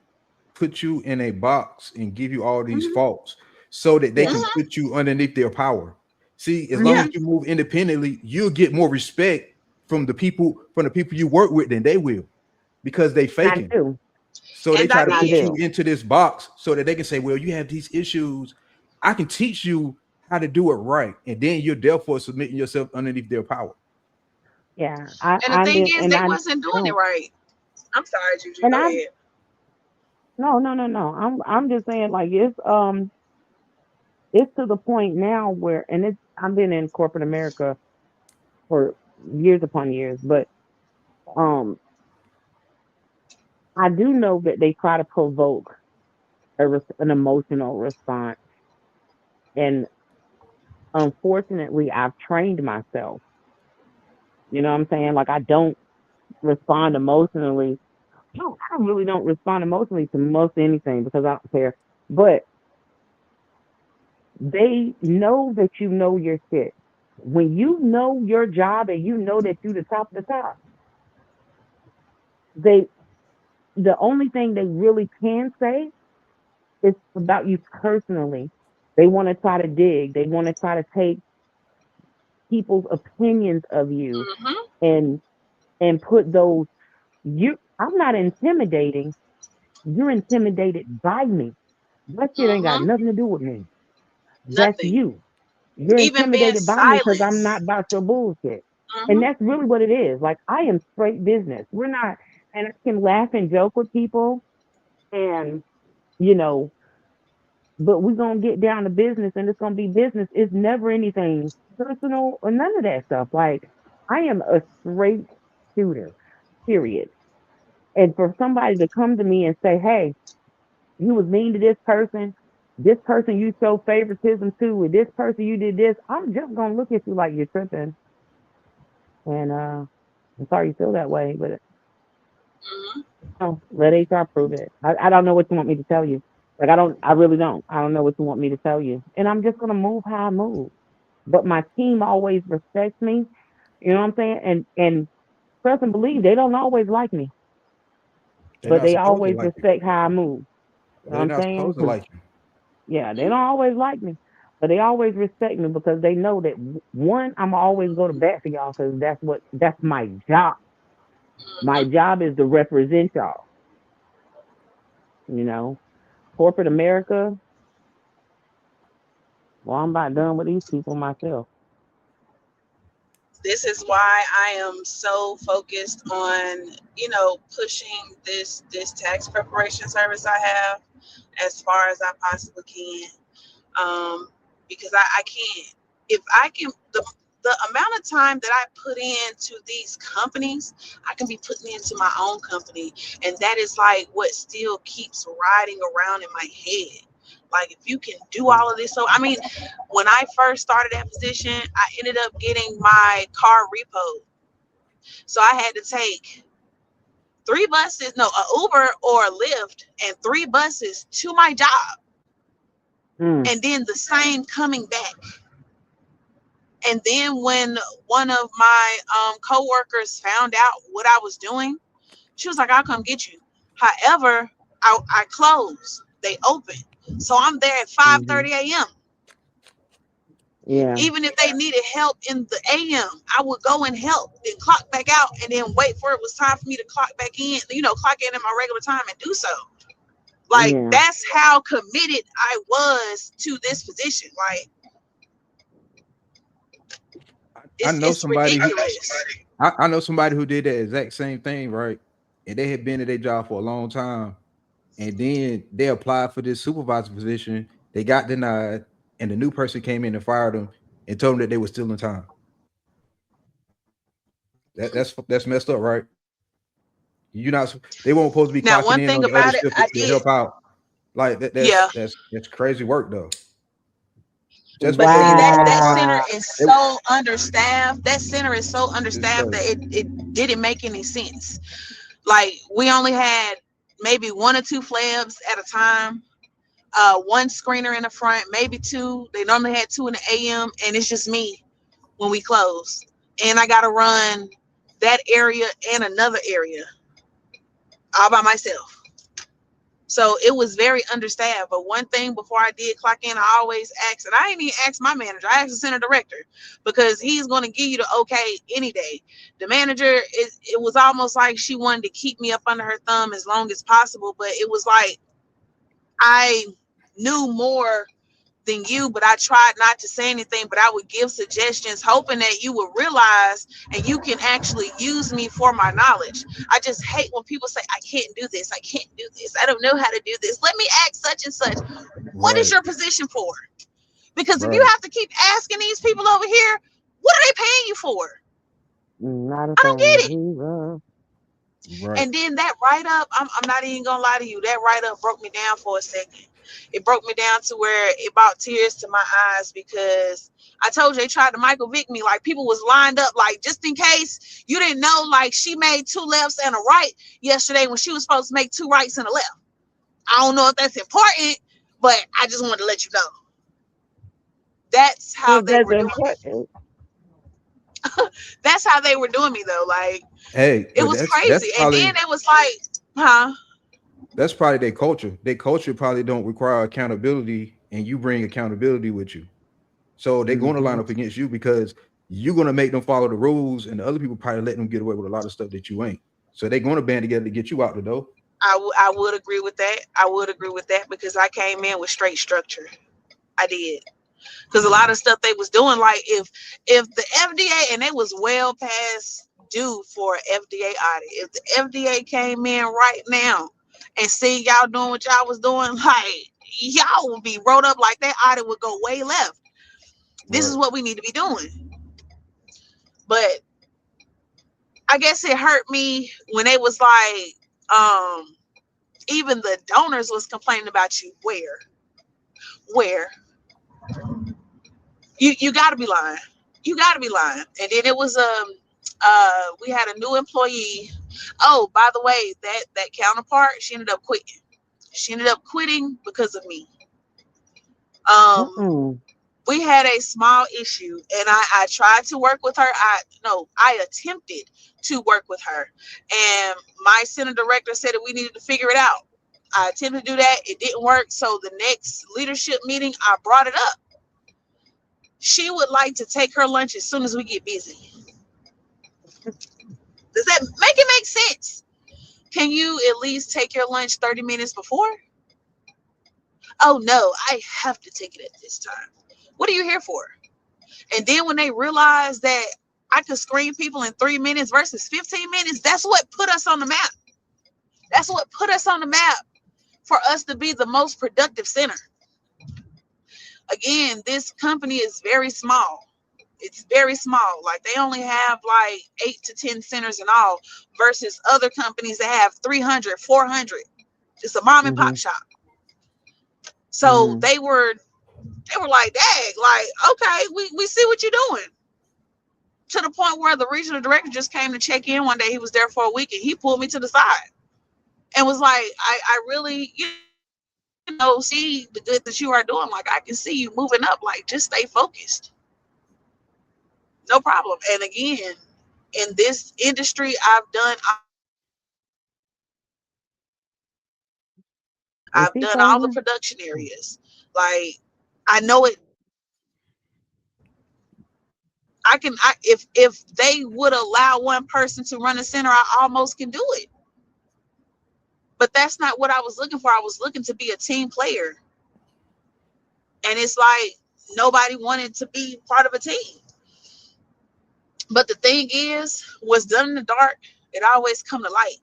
put you in a box and give you all these Hmm. faults so that they Yeah. can Hmm. put you underneath their power. See, as long Hmm. Yeah. as you move independently, you'll get more respect from the people you work with than they will because they I faking. do. So they And I try to I put did. you do. into this box so that they can say, "Well, you have these issues. I can teach you how to do it right," and then you're therefore submitting yourself underneath their power. Yeah. And the I thing live is, and they I wasn't doing it no. right. I'm sorry, Juju. And Go I'm ahead. no. I'm just saying like it's to the point now where, and it's I've been in corporate America for years upon years, but um I do know that they try to provoke an emotional response, and unfortunately, I've trained myself. You know what I'm saying? Like I don't respond emotionally. No, I really don't respond emotionally to most anything because I don't care. But they know that you know your shit. When you know your job and you know that you the top of the top, they the only thing they really can say is about you personally. They want to try to dig. They want to try to take people's opinions of you Hmm. and put those you I'm not intimidating. You're intimidated by me. That shit ain't got Hmm. nothing to do with me. That's Nothing. you. You're Even being intimidated by me because I'm silenced. not about your bullshit. And Hmm. that's really what it is. Like I am straight business. We're not, and I can laugh and joke with people and, you know, but we're gonna get down to business and it's gonna be business. It's never anything personal or none of that stuff. Like I am a straight shooter, period. And for somebody to come to me and say, hey, you was mean to this person you show favoritism to, with this person you did this, I'm just gonna look at you like you're tripping. And I'm sorry you feel that way, but Hmm. no, let HR prove it. I don't know what you want me to tell you. Like I really don't. I don't know what you want me to tell you. And I'm just gonna move how I move. But my team always respects me. You know what I'm saying? And trust and believe they don't always like me, They're but not they supposed to always like you. respect how I move. You know what They're I'm not saying? supposed to 'Cause like you. yeah, they don't always like me, but they always respect me because they know that one, I'm always go to bat for y'all because that's my job. My Hmm. job is to represent y'all. You know, corporate America. Well, I'm about done with these people myself. This is why I am so focused on, pushing this tax preparation service I have as far as I possibly can. Because I can't, if I can, the amount of time that I put into these companies, I can be putting into my own company. And that is like what still keeps riding around in my head. Like if you can do all of this. So I mean, when I first started that position, I ended up getting my car repoed. So I had to take three buses, no, a Uber or a Lyft, and three buses to my job, Mm, and then the same coming back. And then when one of my coworkers found out what I was doing, she was like, "I'll come get you." However, I close, they open, so I'm there at hmm 5:30 a.m. Yeah, Even if they needed help in the AM, I would go and help, then clock back out, and then wait for it was time for me to clock back in. Clock in at my regular time and do so. Like yeah. that's how committed I was to this position. Like I it's know it's somebody who ridiculous. I know somebody who did that exact same thing, right? And they had been at their job for a long time, and then they applied for this supervisor position. They got denied, and the new person came in and fired them and told them that they were still in time. That's messed up, right? You're not. They weren't supposed to be Now, clocking one in thing on the other about it, shift I to did. help out. Like Yeah. that's crazy work though. But because see, they that overclock, center is they- so understaffed. That center is so it's understaffed that crazy. it didn't make any sense. Like, we only had maybe 1 or 2 flabs at a time. 1 screener in the front, maybe 2. They normally had 2 in the AM, and it's just me when we close. And I gotta run that area and another area all by myself. So it was very understaffed. But one thing before I did clock in, I always asked, and I didn't even ask my manager, I asked the center director, because he's going to give you the okay any day. The manager, it was almost like she wanted to keep me up under her thumb as long as possible. But it was like I knew more than you, but I tried not to say anything, but I would give suggestions hoping that you would realize and you can actually use me for my knowledge. I just hate when people say, I can't do this, I can't do this, I don't know how to do this, let me ask such and such. What is your position for? Because if you have to keep asking these people over here, what are they paying you for? Not a I don't get it. Right. And then that write-up, I'm not even gonna lie to you, that write-up broke me down for a second. It broke me down to where it brought tears to my eyes, because I told you they tried to Michael Vick me. Like, people was lined up, like, just in case you didn't know, like, she made 2 lefts and a right yesterday when she was supposed to make 2 rights and a left. I don't know if that's important, but I just wanted to let you know. That's how they were doing me. That's how they were doing me, though. Like, hey, it was crazy. And then it was like, that's probably their culture. Their culture probably don't require accountability, and you bring accountability with you. So they're going to line up against you because you're going to make them follow the rules, and the other people probably letting them get away with a lot of stuff that you ain't. So they're going to band together to get you out the door. I would agree with that. I would agree with that, because I came in with straight structure. I did. Because a lot of stuff they was doing, like, if the FDA, and they was well past due for an FDA audit, if the FDA came in right now and see y'all doing what y'all was doing, like, y'all would be wrote up, like that audit would go way left. This is what we need to be doing. But I guess it hurt me when they was like, even the donors was complaining about you. Where you gotta be lying. You gotta be lying. And then it was we had a new employee. Oh, by the way, that counterpart, she ended up quitting. She ended up quitting because of me. We had a small issue, and I tried to work with her. I attempted to work with her, and my center director said that we needed to figure it out. I attempted to do that. It didn't work. So the next leadership meeting, I brought it up. She would like to take her lunch as soon as we get busy. Does that make sense? Can you at least take your lunch 30 minutes before? Oh no, I have to take it at this time. What are you here for? And then when they realized that I could screen people in 3 minutes versus 15 minutes, that's what put us on the map. That's what put us on the map for us to be the most productive center. Again, this company is very small. It's very small. Like, they only have like 8 to 10 centers in all, versus other companies that have 300, 400. It's a mom and pop shop. So they were like, dang, like, okay, we see what you're doing. To the point where the regional director just came to check in one day. He was there for a week, and he pulled me to the side and was like, I really, see the good that you are doing. Like, I can see you moving up. Like, just stay focused. No problem. And again, in this industry, I've done all the production areas. Like, I know it. If they would allow one person to run a center, I almost can do it. But that's not what I was looking for. I was looking to be a team player. And it's like nobody wanted to be part of a team. But the thing is, what's done in the dark, it always come to light.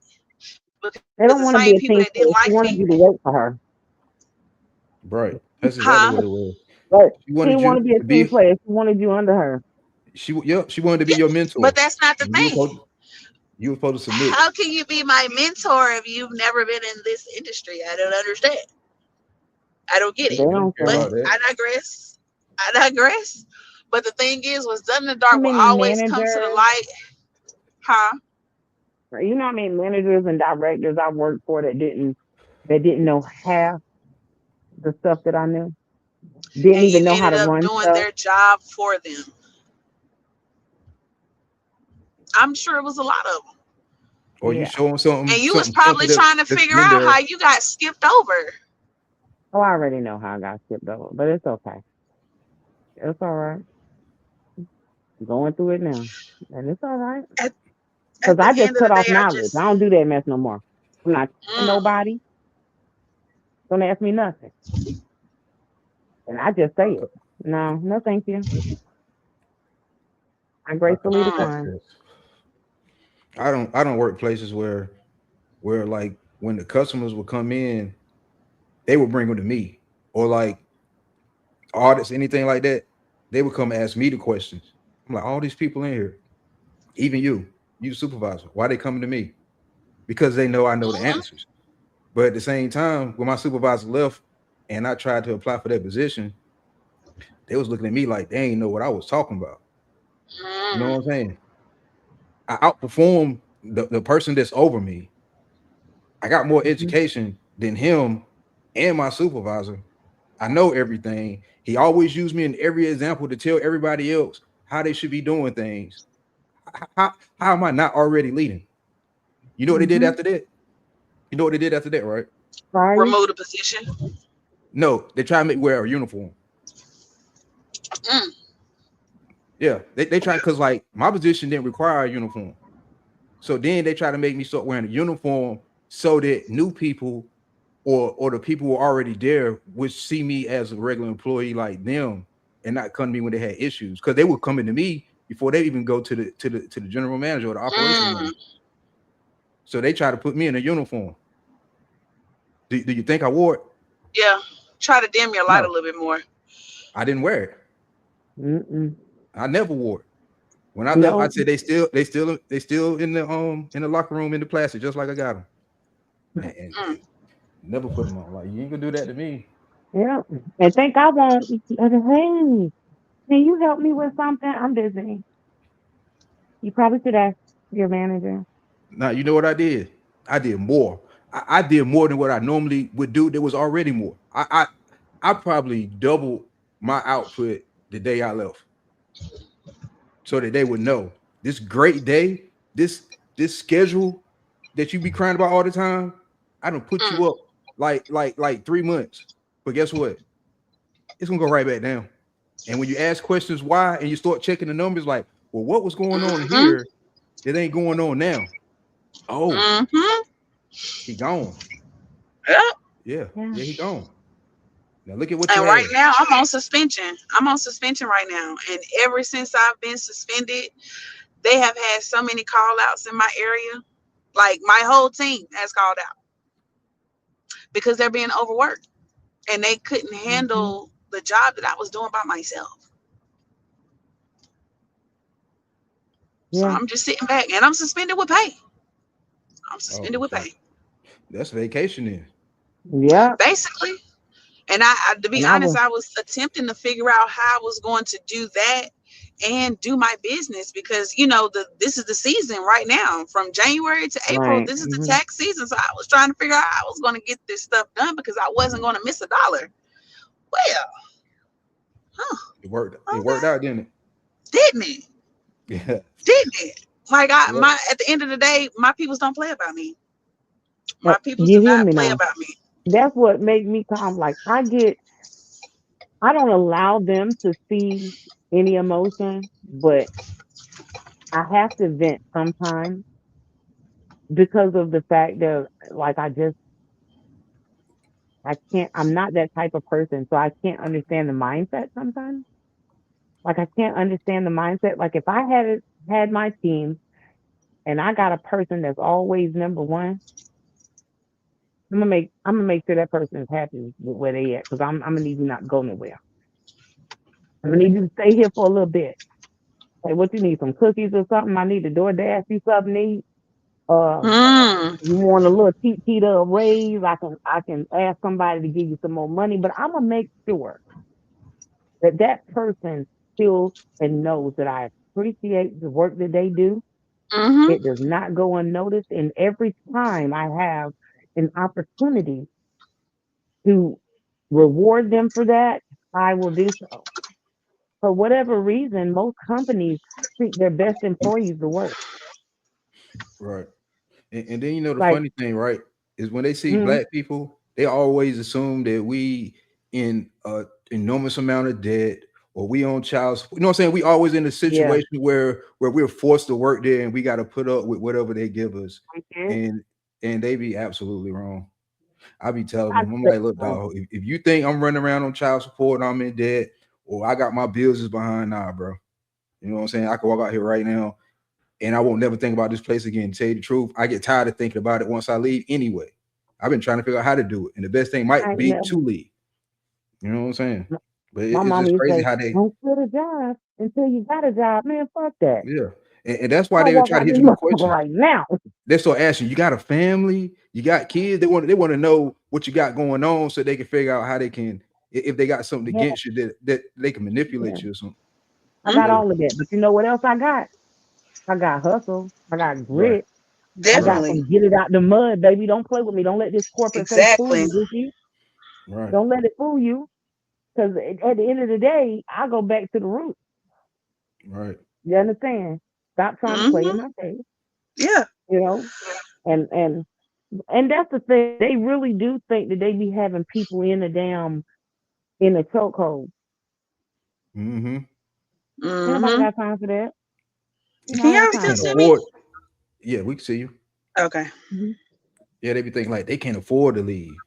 Because they don't want to be a team player. She wanted you to work for her. Right. That's exactly what it was. But she didn't want to be a team player. She wanted you under her. She wanted to be your mentor. But that's not the thing. You were supposed to submit. How can you be my mentor if you've never been in this industry? I don't understand. I don't get They it. You don't don't care But care. about that. I digress. I digress. But the thing is, what's done in the How dark will many always come to the managers, light. Huh? you know how many managers and directors I worked for that didn't know half the stuff that I knew? Didn't And even you know how ended to up run doing stuff. their job for them. I'm sure it was a lot of them. Or you Yeah. show them And you was something probably simple that, trying to that's figure been out how there. you got skipped over. Oh, I already know how I got skipped over, but it's okay. It's all right. Going through it now, and it's all right. At, Cause at the I just end of cut the off day, I knowledge. I just, don't do that mess no more. I'm not telling mm, nobody. Don't ask me nothing, and I just say it. No, no, thank you. I I cut gracefully mm, decline. access. I don't work places where like when the customers would come in, they would bring them to me, or like artists, anything like that. They would come ask me the questions. I'm like, all these people in here, even you the supervisor, why they coming to me? Because they know I know the mhm, answers. But at the same time, when my supervisor left and I tried to apply for that position, they was looking at me like they ain't know what I was talking about. You know mm, what I'm saying? I outperformed the person that's over me. I got more Hmm. education than him and my supervisor. I know everything. He always used me in every example to tell everybody else how they should be doing things. How am I not already leading? You know what they did Hmm. after that? You know what they did after that, right? Sorry. remove the position. No, they try to make me wear a uniform. Mm, Yeah, they try because like my position didn't require a uniform. So then they try to make me start wearing a uniform so that new people or the people who are already there would see me as a regular employee like them and not come to me when they had issues because they were coming to me before they even go to the general manager or the operations mm. manager. So they try to put me in a uniform. Do you think I wore it? Yeah. Try to dim your light a No, little bit more. I didn't wear it. Mm-mm. I never wore it. When I left, I No. said they still in the locker room in the plastic just like I got them, and Mm. never put them on. Like you ain't gonna do that to me. Yeah. And think I won't. Hey, can you help me with something? I'm busy. You probably should ask your manager. Now you know what I did? I did more. I did more than what I normally would do. There was already more. I probably doubled my output the day I left, so that they would know this great day, this schedule that you be crying about all the time. I don't put Mm. you up like 3 months, but guess what? It's gonna go right back down. And when you ask questions why, and you start checking the numbers, like, well, what was going on Mhm. here that ain't going on now? Oh, Mhm. he gone. Yep. Yeah, Yeah. yeah, he gone. Now look at what you And right have. now, I'm on suspension. I'm on suspension right now. And ever since I've been suspended, they have had so many call outs in my area. Like my whole team has called out because they're being overworked and they couldn't Hmm. handle the job that I was doing by myself. So Yeah. I'm just sitting back and I'm suspended with pay. I'm Oh, suspended with so pay, that's vacation then. Yeah. basically. And I, to be And I honest, was. I was attempting to figure out how I was going to do that and do my business because this is the season right now from January to April. Right. This is the Hmm. tax season, so I was trying to figure out how I was going to get this stuff done because I wasn't going to miss a dollar. Well, huh? It worked Okay, out, didn't didn't it? it? Didn't it? Like Yeah. at the end of the day, my peoples don't play about me. My peoples do You hear not me play now? about me. That's what made me calm. Like I don't allow them to see any emotion, but I have to vent sometimes because of the fact that, like, I can't, I'm not that type of person, so I can't understand the mindset sometimes. Like, I can't understand the mindset. Like, if I had my team and I got a person that's always number one, I'm gonna make sure that person is happy with where they at because I'm gonna need you not to go nowhere. I'm gonna need you to stay here for a little bit. Like, what you need? Some cookies or something? I need to DoorDash you something to eat. Mm. You want a little cheat raise? I can ask somebody to give you some more money, but I'm gonna make sure that that person feels and knows that I appreciate the work that they do. Mm-hmm. It does not go unnoticed, and every time I have an opportunity to reward them for that, I will do so. For whatever reason, most companies treat their best employees the worst. Right. And then you know the Like, funny thing, right, is when they see mm, black people, they always assume that we in a enormous amount of debt or we on child support. You know what I'm saying? We always in a yeah, situation where we're forced to work there and we got to put up with whatever they give us. okay. And they be absolutely wrong. I be telling I them, I'm say, like, look, dog, if you think I'm running around on child support and I'm in debt or I got my bills is behind, nah, bro. You know what I'm saying? I can walk out here right now and I won't never think about this place again. To tell you the truth, I get tired of thinking about it once I leave anyway. I've been trying to figure out how to do it. And the best thing I might ain't be never. to leave. You know what I'm saying? But My it's mama just used to crazy say, how they, "Don't quit a job until you got a job." Man, fuck that. yeah. And that's why I'll they would walk try to out hit this you with motherfucker questions. right now. They start asking, you got a family, you got kids. They want to know what you got going on so they can figure out how they can, if they got something Yeah, against you that they can yeah. manipulate you or something. I got Yeah. all of that. But you know what else I got? I got hustle. I got Right. grit. I Right. got Definitely. some get it out the mud, baby. Don't play with me. Don't let this corporate face fool Exactly. you. You see? Right. Don't let it fool you. Because at the end of the day, I go back to the roots. Right. You understand? Stop trying to play in Mm-hmm. my face. Yeah. You know? And and and that's the thing. They really do think that they be having people in a chokehold. Mm-hmm. Ain't nobody Mm-hmm. got time for that. You know, Can I got y'all time still Can't for see that. me? afford. Yeah, we can see you. Okay. Mhm. Yeah, they be thinking like they can't afford to leave.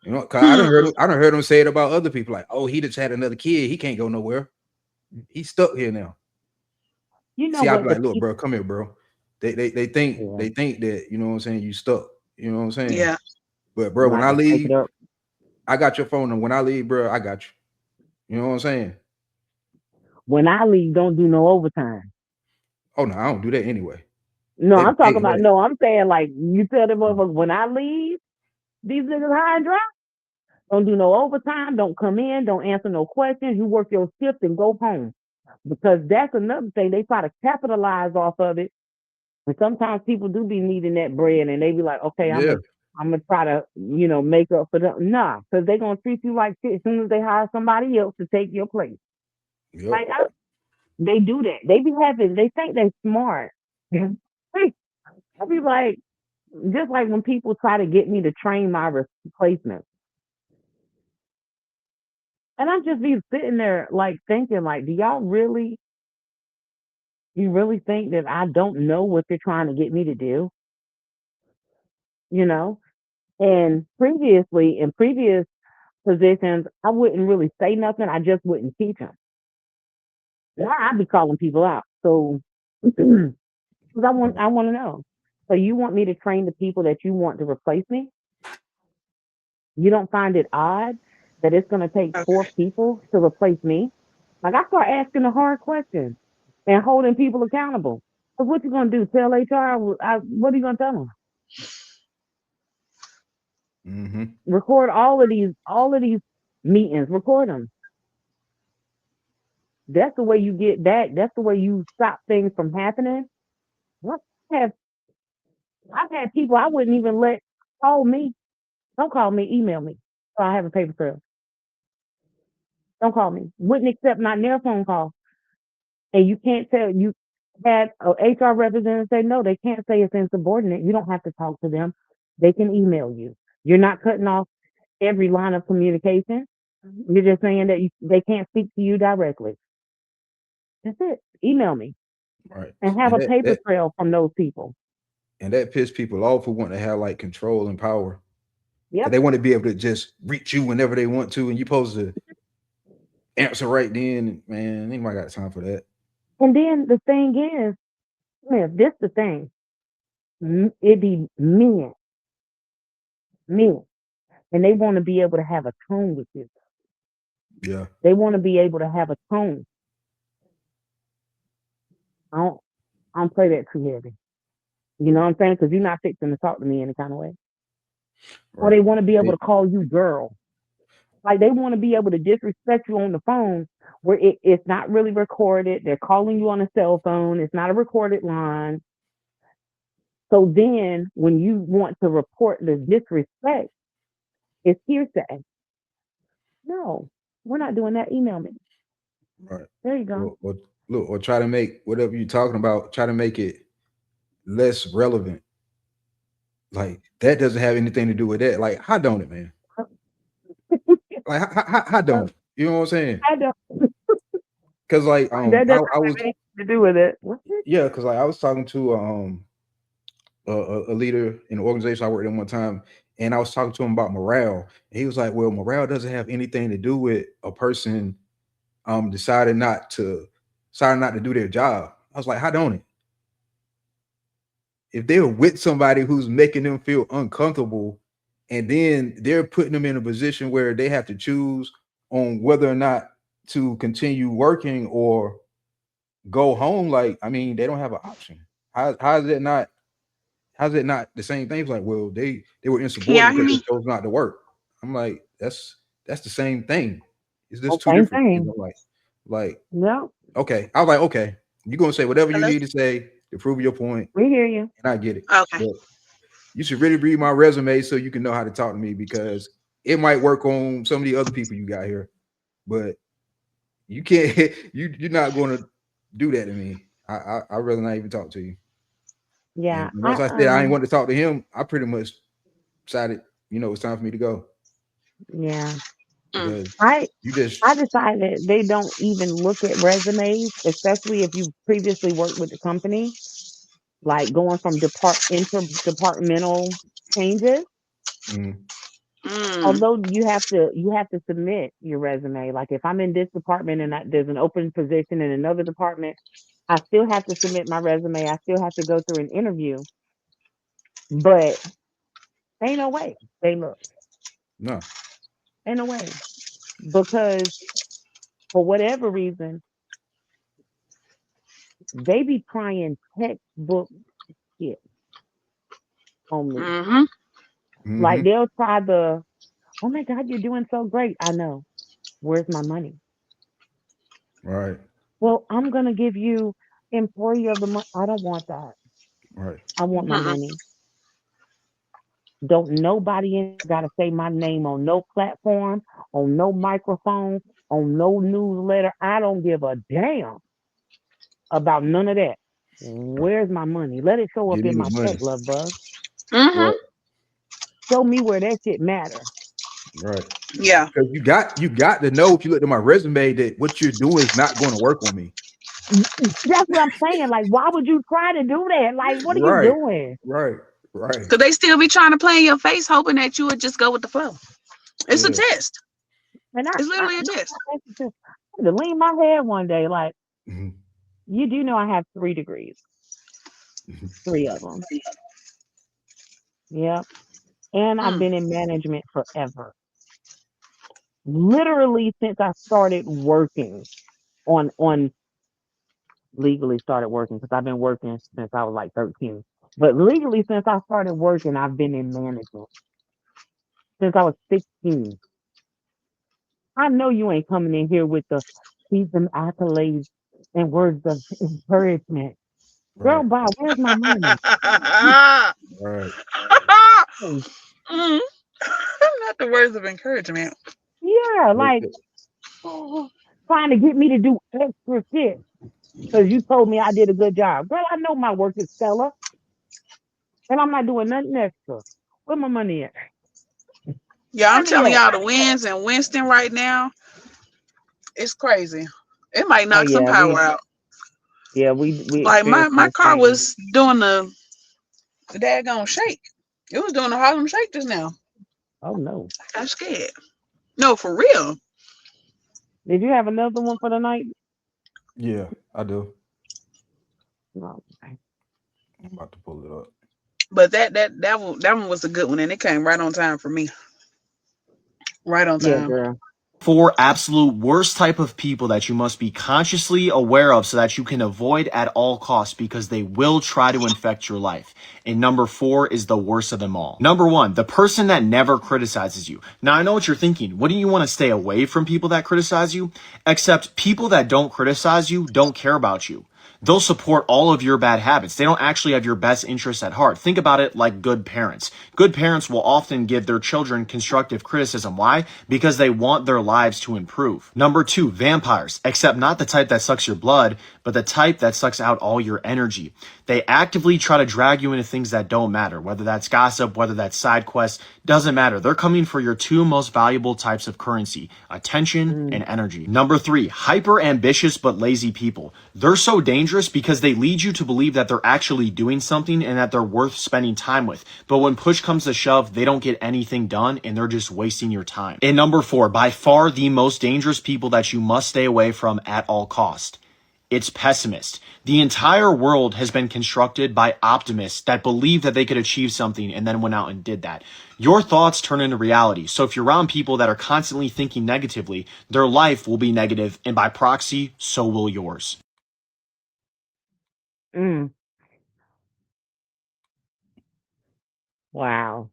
You know, cause Hmm. I don't heard them say it about other people. Like, oh, he just had another kid. He can't go nowhere. He's stuck here now. You know See, I'd what be the like, look, people bro, come here, bro. yeah, They think that you know what I'm saying. You stuck. You know what I'm saying. Yeah. But you bro, when might I have to take it leave, up. I got your phone, and when I leave, bro, I got you. You know what I'm saying. When I leave, don't do no overtime. Oh no, I don't do that anyway. No, They be I'm talking hating about that. no, I'm saying like you tell them motherfuckers when I leave, these niggas high and dry. Don't do no overtime. Don't come in. Don't answer no questions. You work your shift and go home. Because that's another thing. They try to capitalize off of it. And sometimes people do be needing that bread and they be like, okay, Yeah. I'm gonna try to, make up for them. Nah, because they're gonna treat you like shit as soon as they hire somebody else to take your place. Yep. Like they do that. They think they smart. I be like, just like when people try to get me to train my replacement. And I just be sitting there like thinking, like, you really think that I don't know what you're trying to get me to do? You know? And previously, in previous positions, I wouldn't really say nothing. I just wouldn't teach them. Now I'd be calling people out. So, because Right. I want to know. So you want me to train the people that you want to replace me? You don't find it odd that it's going to take Okay. 4 people to replace me? Like I start asking the hard questions and holding people accountable. Because what you gonna do? Tell HR? What are you gonna tell them? Mm-hmm. Record all of these meetings. Record them. That's the way you get back. That's the way you stop things from happening. What have I've had people I wouldn't even let call me. Don't call me. Email me. So I have a paper trail. Don't call me. Wouldn't accept not their phone call. And you can't tell you had a HR representative say no. They can't say it's insubordinate. You don't have to talk to them. They can email you. You're not cutting off every line of communication. You're just saying that they can't speak to you directly. That's it. Email me Right. and have And a paper that trail from those people. and that piss people off who want to have like control and power. Cause Yep. they want to be able to just reach you whenever they want to, and you're supposed to answer right then. Man, anybody got time for that? And then the thing is, man, this the thing. It be men, and they want to be able to have a tone with you. Yeah. They want to be able to have a tone. I don't play that too heavy. You know what I'm saying? Because you're not fixing to talk to me any kind of way. Or Right. they want to be able Hey, to call you girl. Like they want to be able to disrespect you on the phone where it's not really recorded. They're calling you on a cell phone. It's not a recorded line. So then when you want to report the disrespect, it's hearsay. No, we're not doing that. Email me. right. There you go. Or look, or try to make whatever you're talking about, try to make it less relevant. Like that doesn't have anything to do with that. Like, how don't it, man? Like, how don't it? You know what I'm saying? I don't. Because like, That doesn't I have was, anything to do with it. What's it? yeah, because like I was talking to a leader in the organization I worked in one time, and I was talking to him about morale. And he was like, "Well, morale doesn't have anything to do with a person deciding not to do their job." I was like, "How don't it? If they're with somebody who's making them feel uncomfortable, and then they're putting them in a position where they have to choose on whether or not to continue working or go home, like, I mean, they don't have an option. How is it not? How's it not the same thing? It's like, well, they were Can y'all insubordinate hear because me? they chose not to work. I'm like, that's the same thing. It's just Oh, two same different things. thing. I'm like, No, okay. I was like, okay, you're gonna say whatever you Hello? need to say to prove your point, we hear you. and I get it. Okay. But you should really read my resume so you can know how to talk to me, because it might work on some of the other people you got here, but you can't. You're not going to do that to me. I rather not even talk to you. Yeah, And once I said I ain't want to talk to him, I pretty much decided, it's time for me to go, yeah. Mm. because I you just I decided they don't even look at resumes, especially if you've previously worked with the company, like going from interdepartmental changes. mm, Mm. Although you have to submit your resume. Like if I'm in this department and there's an open position in another department, I still have to submit my resume. I still have to go through an interview. But ain't no way they look. no, Ain't no way because for whatever reason they be trying textbook shit on me. Mm-hmm. Like mm-hmm, they'll try the, oh my God, you're doing so great. I know. Where's my money? right, Well, I'm gonna give you employee of the month. I don't want that. right, I want my Mm-mm. money. Don't nobody in gotta say my name on no platform, on no microphone, on no newsletter. I don't give a damn about none of that. right. Where's my money? Let it show up Give me in the my check, money, love bug. Mm-hmm. right, Show me where that shit matter. right. Yeah. Because you got to know, if you look at my resume, that what you're doing is not going to work on me. That's what I'm saying. Like, why would you try to do that? Like, what are you Right, doing? right, right. Because they still be trying to play in your face, hoping that you would just go with the flow. It's a Yeah. test. And It's literally a test. I had to lean my head one day. Like, Mhm, you do know I have 3 degrees, mhm. 3 of them. Yep. And I've Mm. been in management forever. Literally since I started working on legally started working because I've been working since I was like 13. But legally since I started working, I've been in management since I was 16. I know you ain't coming in here with the fees and accolades and words of encouragement. Girl, Right, bye. Where's my money? right. Hey, Mm. Not the words of encouragement. yeah, But- like oh, trying to get me to do extra shit because you told me I did a good job. Girl, I know my work is stellar and I'm not doing nothing extra. Where my money at? Yeah, I'm Money telling at? y'all, the winds in Winston right now, it's crazy. It might Oh knock some yeah, power out. we Like experienced my the car same. was doing the daggone shake. It was doing the Harlem Shake just now. Oh no. I got scared. No, for real. Did you have another one for the night? yeah, I do. No. Okay. I'm about to pull it up. But that one was a good one, and it came right on time for me. Right on Yeah, time. girl. Four absolute worst type of people that you must be consciously aware of so that you can avoid at all costs because they will try to infect your life. And number four is the worst of them all. Number one, the person that never criticizes you. Now I know what you're thinking. Wouldn't you want to stay away from people that criticize you? Except people that don't criticize you don't care about you. They'll support all of your bad habits. They don't actually have your best interests at heart. Think about it like good parents. Good parents will often give their children constructive criticism. Why? Because they want their lives to improve. Number two, vampires, except not the type that sucks your blood, but the type that sucks out all your energy. They actively try to drag you into things that don't matter, whether that's gossip, whether that's side quests, doesn't matter. They're coming for your two most valuable types of currency, attention and energy. Number three, hyper ambitious but lazy people. They're so dangerous because they lead you to believe that they're actually doing something and that they're worth spending time with. But when push comes to shove, they don't get anything done and they're just wasting your time. And number four, by far the most dangerous people that you must stay away from at all cost. It's pessimist. The entire world has been constructed by optimists that believe that they could achieve something and then went out and did that. Your thoughts turn into reality. So if you're around people that are constantly thinking negatively, their life will be negative, and by proxy, so will yours. Mm. Wow.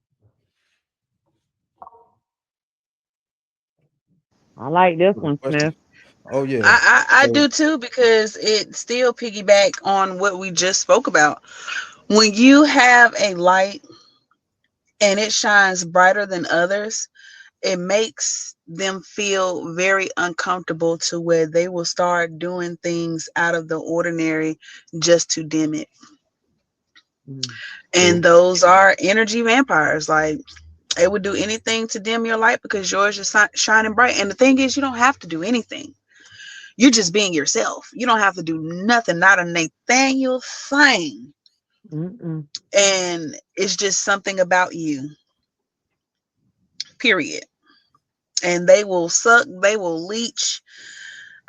I like this one, Question. Smith. Oh yeah. I So, do too, because it still piggyback on what we just spoke about. When you have a light and it shines brighter than others, it makes them feel very uncomfortable to where they will start doing things out of the ordinary just to dim it. Mm. And true. those are energy vampires. Like, they would do anything to dim your light because yours is shining bright. And the thing is, you don't have to do anything. You're just being yourself. You don't have to do nothing, not a Nathaniel thing. Mm-mm. And it's just something about you, period. And they will suck, they will leech.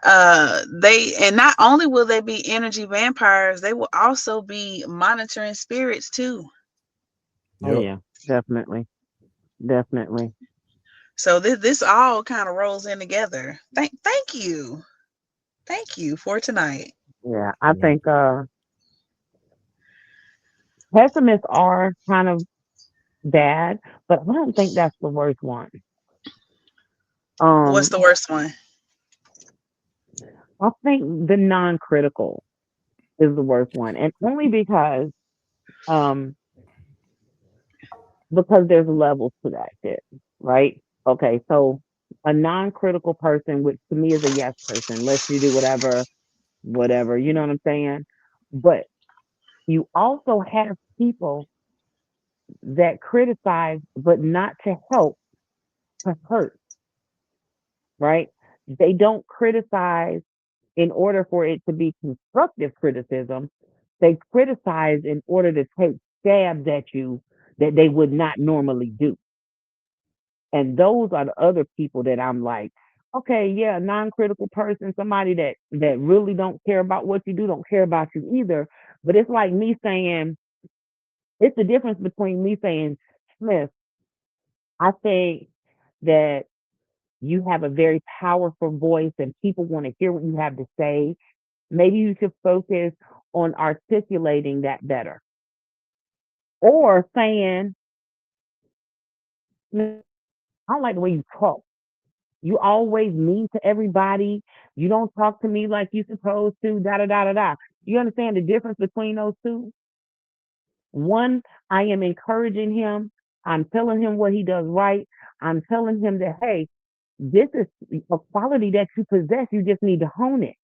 And not only will they be energy vampires, they will also be monitoring spirits too. Oh Yep. yeah, definitely. Definitely. So this all kind of rolls in together. Thank you. Thank you for tonight. Yeah. I Yeah. think pessimists are kind of bad, but I don't think that's the worst one. What's the worst one? I think the non-critical is the worst one, and only um because there's levels to that shit, right? Okay, so a non-critical person, which to me is a yes person, lets you do whatever, whatever, you know what I'm saying? But you also have people that criticize, but not to help, to hurt, right? They don't criticize in order for it to be constructive criticism. They criticize in order to take stabs at you that they would not normally do. And those are the other people that I'm like, okay, yeah, non-critical person, somebody that really don't care about what you do, don't care about you either. But it's like me saying, it's the difference between me saying, Smith, I think that you have a very powerful voice and people want to hear what you have to say. Maybe you should focus on articulating that better. Or saying, I don't like the way you talk. You always mean to everybody. You don't talk to me like you're supposed to, da da da da da. You understand the difference between those two? One, I am encouraging him. I'm telling him what he does right. I'm telling him that, hey, this is a quality that you possess. You just need to hone it,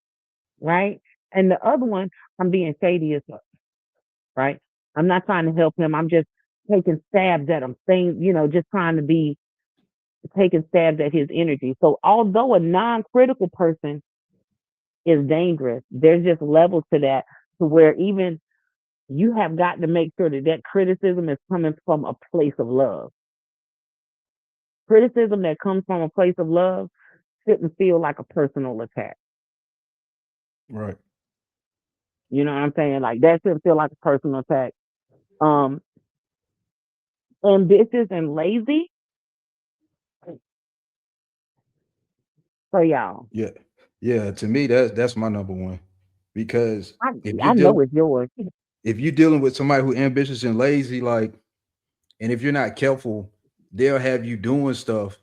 right? And the other one, I'm being shady as well, right? I'm not trying to help him. I'm just taking stabs at him, saying, just trying to be taking stabs at his energy. So although a non-critical person is dangerous, there's just levels to that, to where even you have got to make sure that criticism is coming from a place of love. Criticism that comes from a place of love shouldn't feel like a personal attack. Right. You know what I'm saying? Like, that shouldn't feel like a personal attack. Ambitious and lazy, for y'all. Yeah. To me, that's my number one, because I if I you're know dealing it's yours. if you're dealing with somebody who ambitious and lazy, like, and if you're not careful, they'll have you doing stuff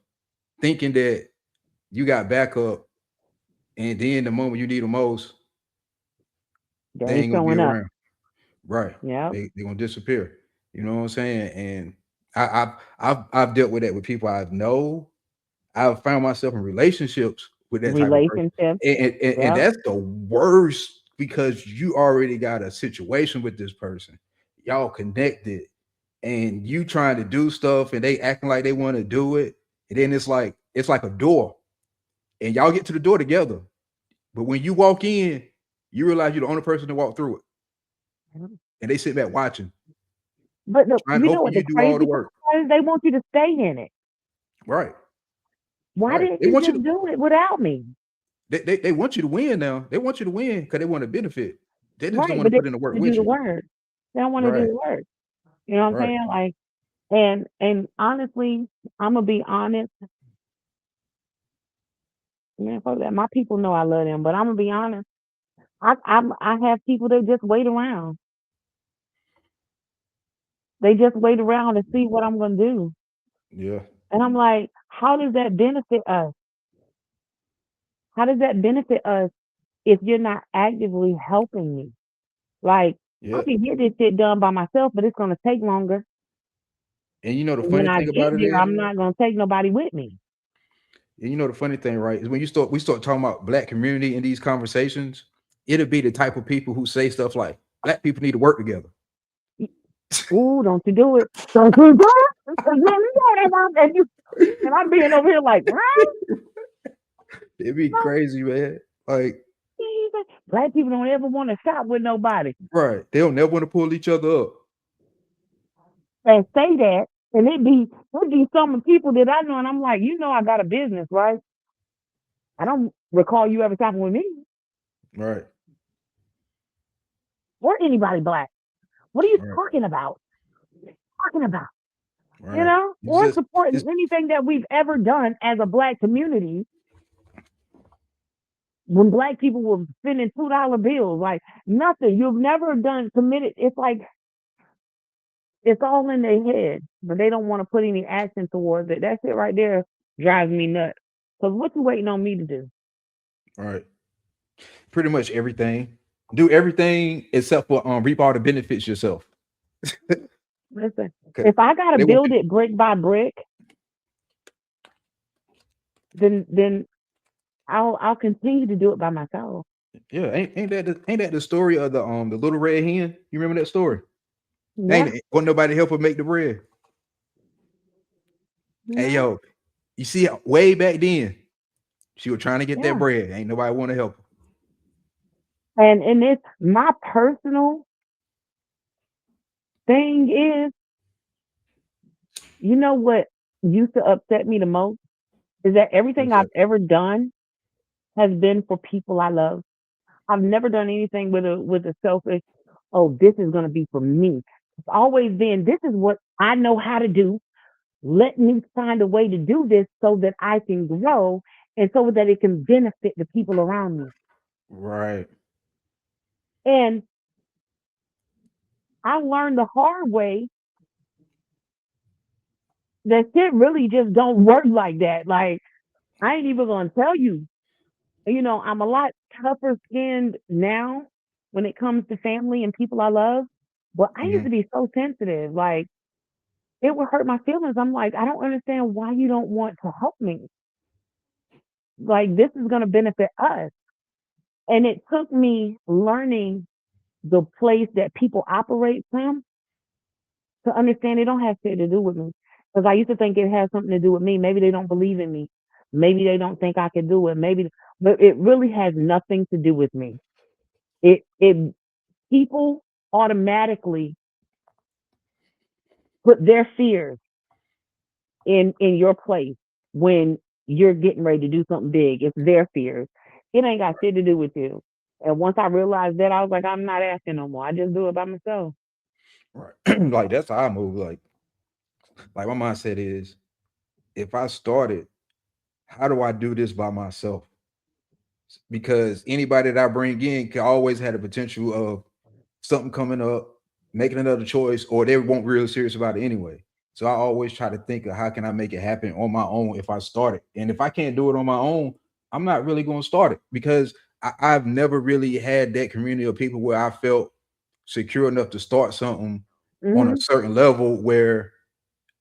thinking that you got backup, and then the moment you need them most, They they ain't ain't gonna be showing up. around. Right. Yep. They're gonna disappear. You know what I'm saying? And I've dealt with that with people I know. I've found myself in relationships with that type of person. Relationship. And Yep. that's the worst, because you already got a situation with this person. Y'all connected, and you trying to do stuff and they acting like they want to do it. And then it's like a door. And y'all get to the door together. But when you walk in, you realize you're the only person to walk through it. And they sit back watching, But trying you know hoping what the you do all the crazy work. part is? They want you to stay in it. Right. Why Right. didn't They you want you just to do it without me? they want you to win now. They want you to win because they want to benefit. They just don't Right, want but to they put in the work want to do with the you. work. They don't want to do Right. the work. You know what I'm Right. saying? Like, and honestly, I'm gonna be honest. Man, fuck that. My people know I love them, but I'm gonna be honest. I have people that just wait around. They just wait around to see what I'm gonna do, Yeah. and I'm like, how does that benefit us? How does that benefit us if you're not actively helping me? Like, I Yeah. can get this shit done by myself, but it's gonna take longer. And you know the And when funny I thing get about it there, is, I'm not gonna take nobody with me. and you know the funny thing, right, is when we start talking about black community in these conversations, it'll be the type of people who say stuff like black people need to work together. Ooh, don't you do it. Don't you do it. And I'm being over here like, right? It'd be crazy, man. Like, Black people don't ever want to shop with nobody right. They don't never want to pull each other up. and say that. And it'd be some people that I know, and I'm like, I got a business, right? I don't recall you ever shopping with me Right. or anybody black. What are you Right. talking about? Talking about, Right. It's or just supporting it's anything that we've ever done as a black community. When black people were spending $2 bills, like nothing. You've never committed. It's like it's all in their head, but they don't want to put any action towards it. That shit right there drives me nuts. Cause what you waiting on me to do? right. Pretty much everything. Do everything except for reap all the benefits yourself. Listen, Okay. if I gotta They want build you. it brick by brick, then I'll continue to do it by myself. Yeah, ain't that the story of the little red hen? You remember that story? Ain't Yeah, it? Want nobody help her make the bread? Hey yeah, yo, you see way back then, she was trying to get that yeah. bread. Ain't nobody want to help her. And it's my personal thing is, what used to upset me the most is that everything What's I've that? ever done has been for people I love. I've never done anything with a selfish, oh, this is gonna be for me. It's always been this is what I know how to do. Let me find a way to do this so that I can grow and so that it can benefit the people around me. Right. And I learned the hard way that shit really just don't work like that. Like I ain't even gonna tell you. I'm a lot tougher skinned now when it comes to family and people I love. But I used Hmm. to be so sensitive. Like it would hurt my feelings. I'm like, I don't understand why you don't want to help me. Like this is gonna benefit us. And it took me learning the place that people operate from to understand it don't have shit to do with me. Because I used to think it has something to do with me. Maybe they don't believe in me. Maybe they don't think I can do it. But it really has nothing to do with me. It people automatically put their fears in your place when you're getting ready to do something big. It's their fears. It ain't got shit to do with you. And once I realized that, I was like, I'm not asking no more. I just do it by myself. Right. Like that's how I move. Like my mindset is, if I started, how do I do this by myself? Because anybody that I bring in can always have the potential of something coming up, making another choice, or they won't really serious about it anyway. So I always try to think of how can I make it happen on my own if I start it. And if I can't do it on my own, I'm not really going to start it because I've never really had that community of people where I felt secure enough to start something on a certain level where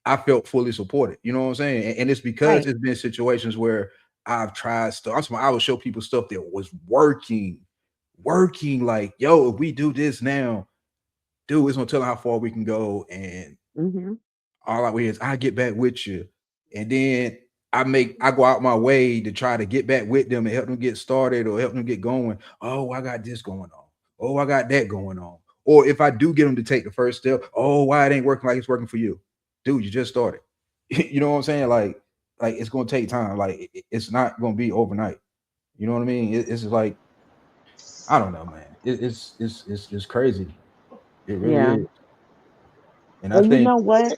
I felt fully supported. You know what I'm saying? And it's because Right. it's been situations where I've tried stuff. I would show people stuff that was working. Like, yo, if we do this now, dude, it's gonna tell them how far we can go. And all I is I get back with you. And then I go out my way to try to get back with them and help them get started or help them get going. Oh, I got this going on. Oh, I got that going on. Or if I do get them to take the first step, oh, why it ain't working like it's working for you? Dude, you just started. You know what I'm saying? Like it's gonna take time. Like it's not gonna be overnight. You know what I mean? It's like I don't know, man. It's crazy. It really is. And I Well, you think know what?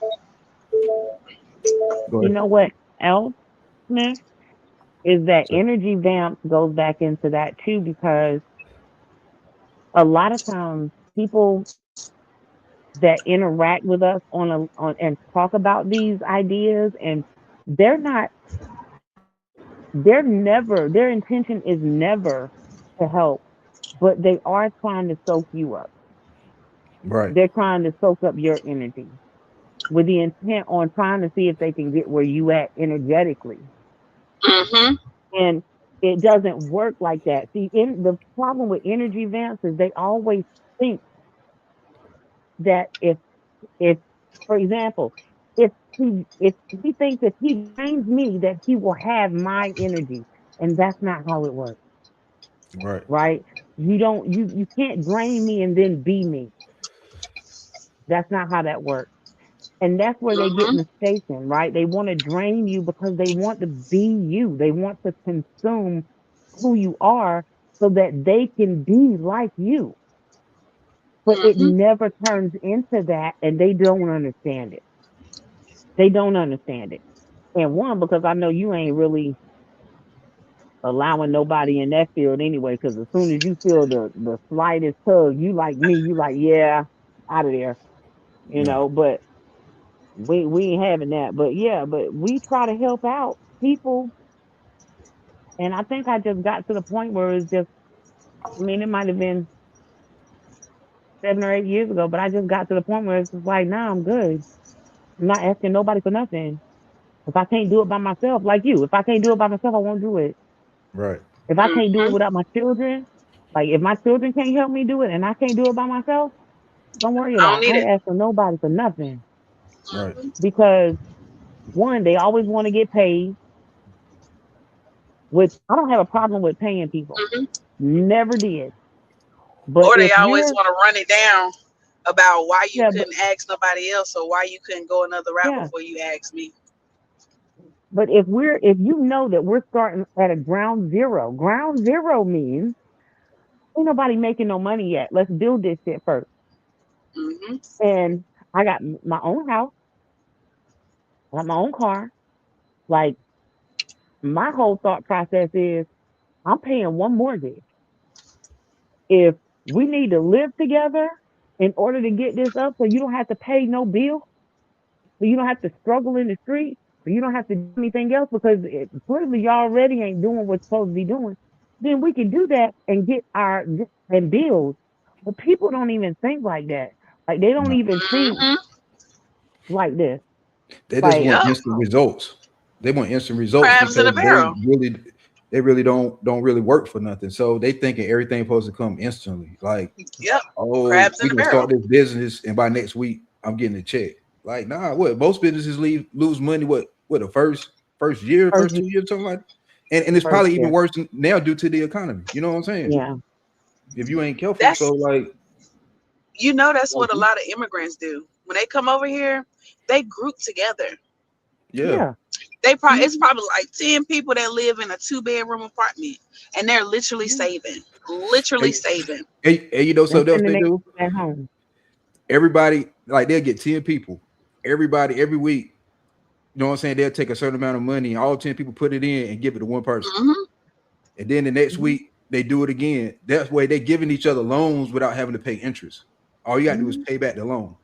go You ahead. know what else, Smith? Is that energy vamps goes back into that too, because a lot of times people that interact with us on and talk about these ideas, and they're not, their intention is never to help, but they are trying to soak you up. Right. They're trying to soak up your energy with the intent on trying to see if they can get where you at energetically. Mm-hmm. And it doesn't work like that. See, the problem with energy vamps is they always think that if for example, if he thinks if he drains me that he will have my energy. And that's not how it works, Right. right? You can't drain me and then be me. That's not how that works. And that's where they get Mm-hmm. mistaken, right? They want to drain you because they want to be you. They want to consume who you are so that they can be like you. But it Mm-hmm. never turns into that, and they don't understand it. They don't understand it. And one, because I know you ain't really allowing nobody in that field anyway, because as soon as you feel the slightest tug, you like me, you like, yeah, out of there, Yeah. but we ain't having that. But yeah, but we try to help out people. And I think I just got to the point where it's just, I mean, it might have been 7 or 8 years ago, but I just got to the point where it's just like, nah, I'm good. I'm not asking nobody for nothing. If I can't do it by myself, like you, if I can't do it by myself, I won't do it. Right. If I can't do it Mm-hmm. without my children, like if my children can't help me do it and I can't do it by myself, don't worry I don't about it. need I it. ain't asking nobody for nothing. Right. Mm-hmm. Because one, they always want to get paid, which I don't have a problem with paying people. Mm-hmm. Never did. But Or they if always you're, want to run it down about why you yeah, couldn't ask nobody else or why you couldn't go another route yeah. before you asked me. But if you know that we're starting at a ground zero means ain't nobody making no money yet. Let's build this shit first. Mm-hmm. And I got my own house, I got my own car. Like my whole thought process is I'm paying one mortgage. If we need to live together in order to get this up so you don't have to pay no bill, so you don't have to struggle in the street, so you don't have to do anything else because clearly you already ain't doing what's supposed to be doing, then we can do that and get our and build. But people don't even think like that. Like they don't No. even think Mm-hmm. like this. They just Like want Yep. instant results. They want instant results Crabs in a because barrel. they really don't really work for nothing. So they thinking everything supposed to come instantly. Like, Yep. oh, Crabs in we a gonna start barrel. this business and by next week I'm getting a check. Like, nah, what most businesses lose money what the first year, first first 2 years, something like that. And it's first probably even year. worse now due to the economy. You know what I'm saying? Yeah. If you ain't careful. So That's like, that's what a lot of immigrants do. When they come over here, they group together. yeah. Yeah. It's Mhm. probably like 10 people that live in a 2-bedroom apartment and they're literally Mhm. saving. Literally Hey, saving. hey, you know And something else sending they their do? at home. Everybody, like they'll get 10 people. Everybody every week know what I'm saying? They'll take a certain amount of money, and all 10 people put it in and give it to one person. And then the next week they do it again. That way they're giving each other loans without having to pay interest. All you got to do is pay back the loan.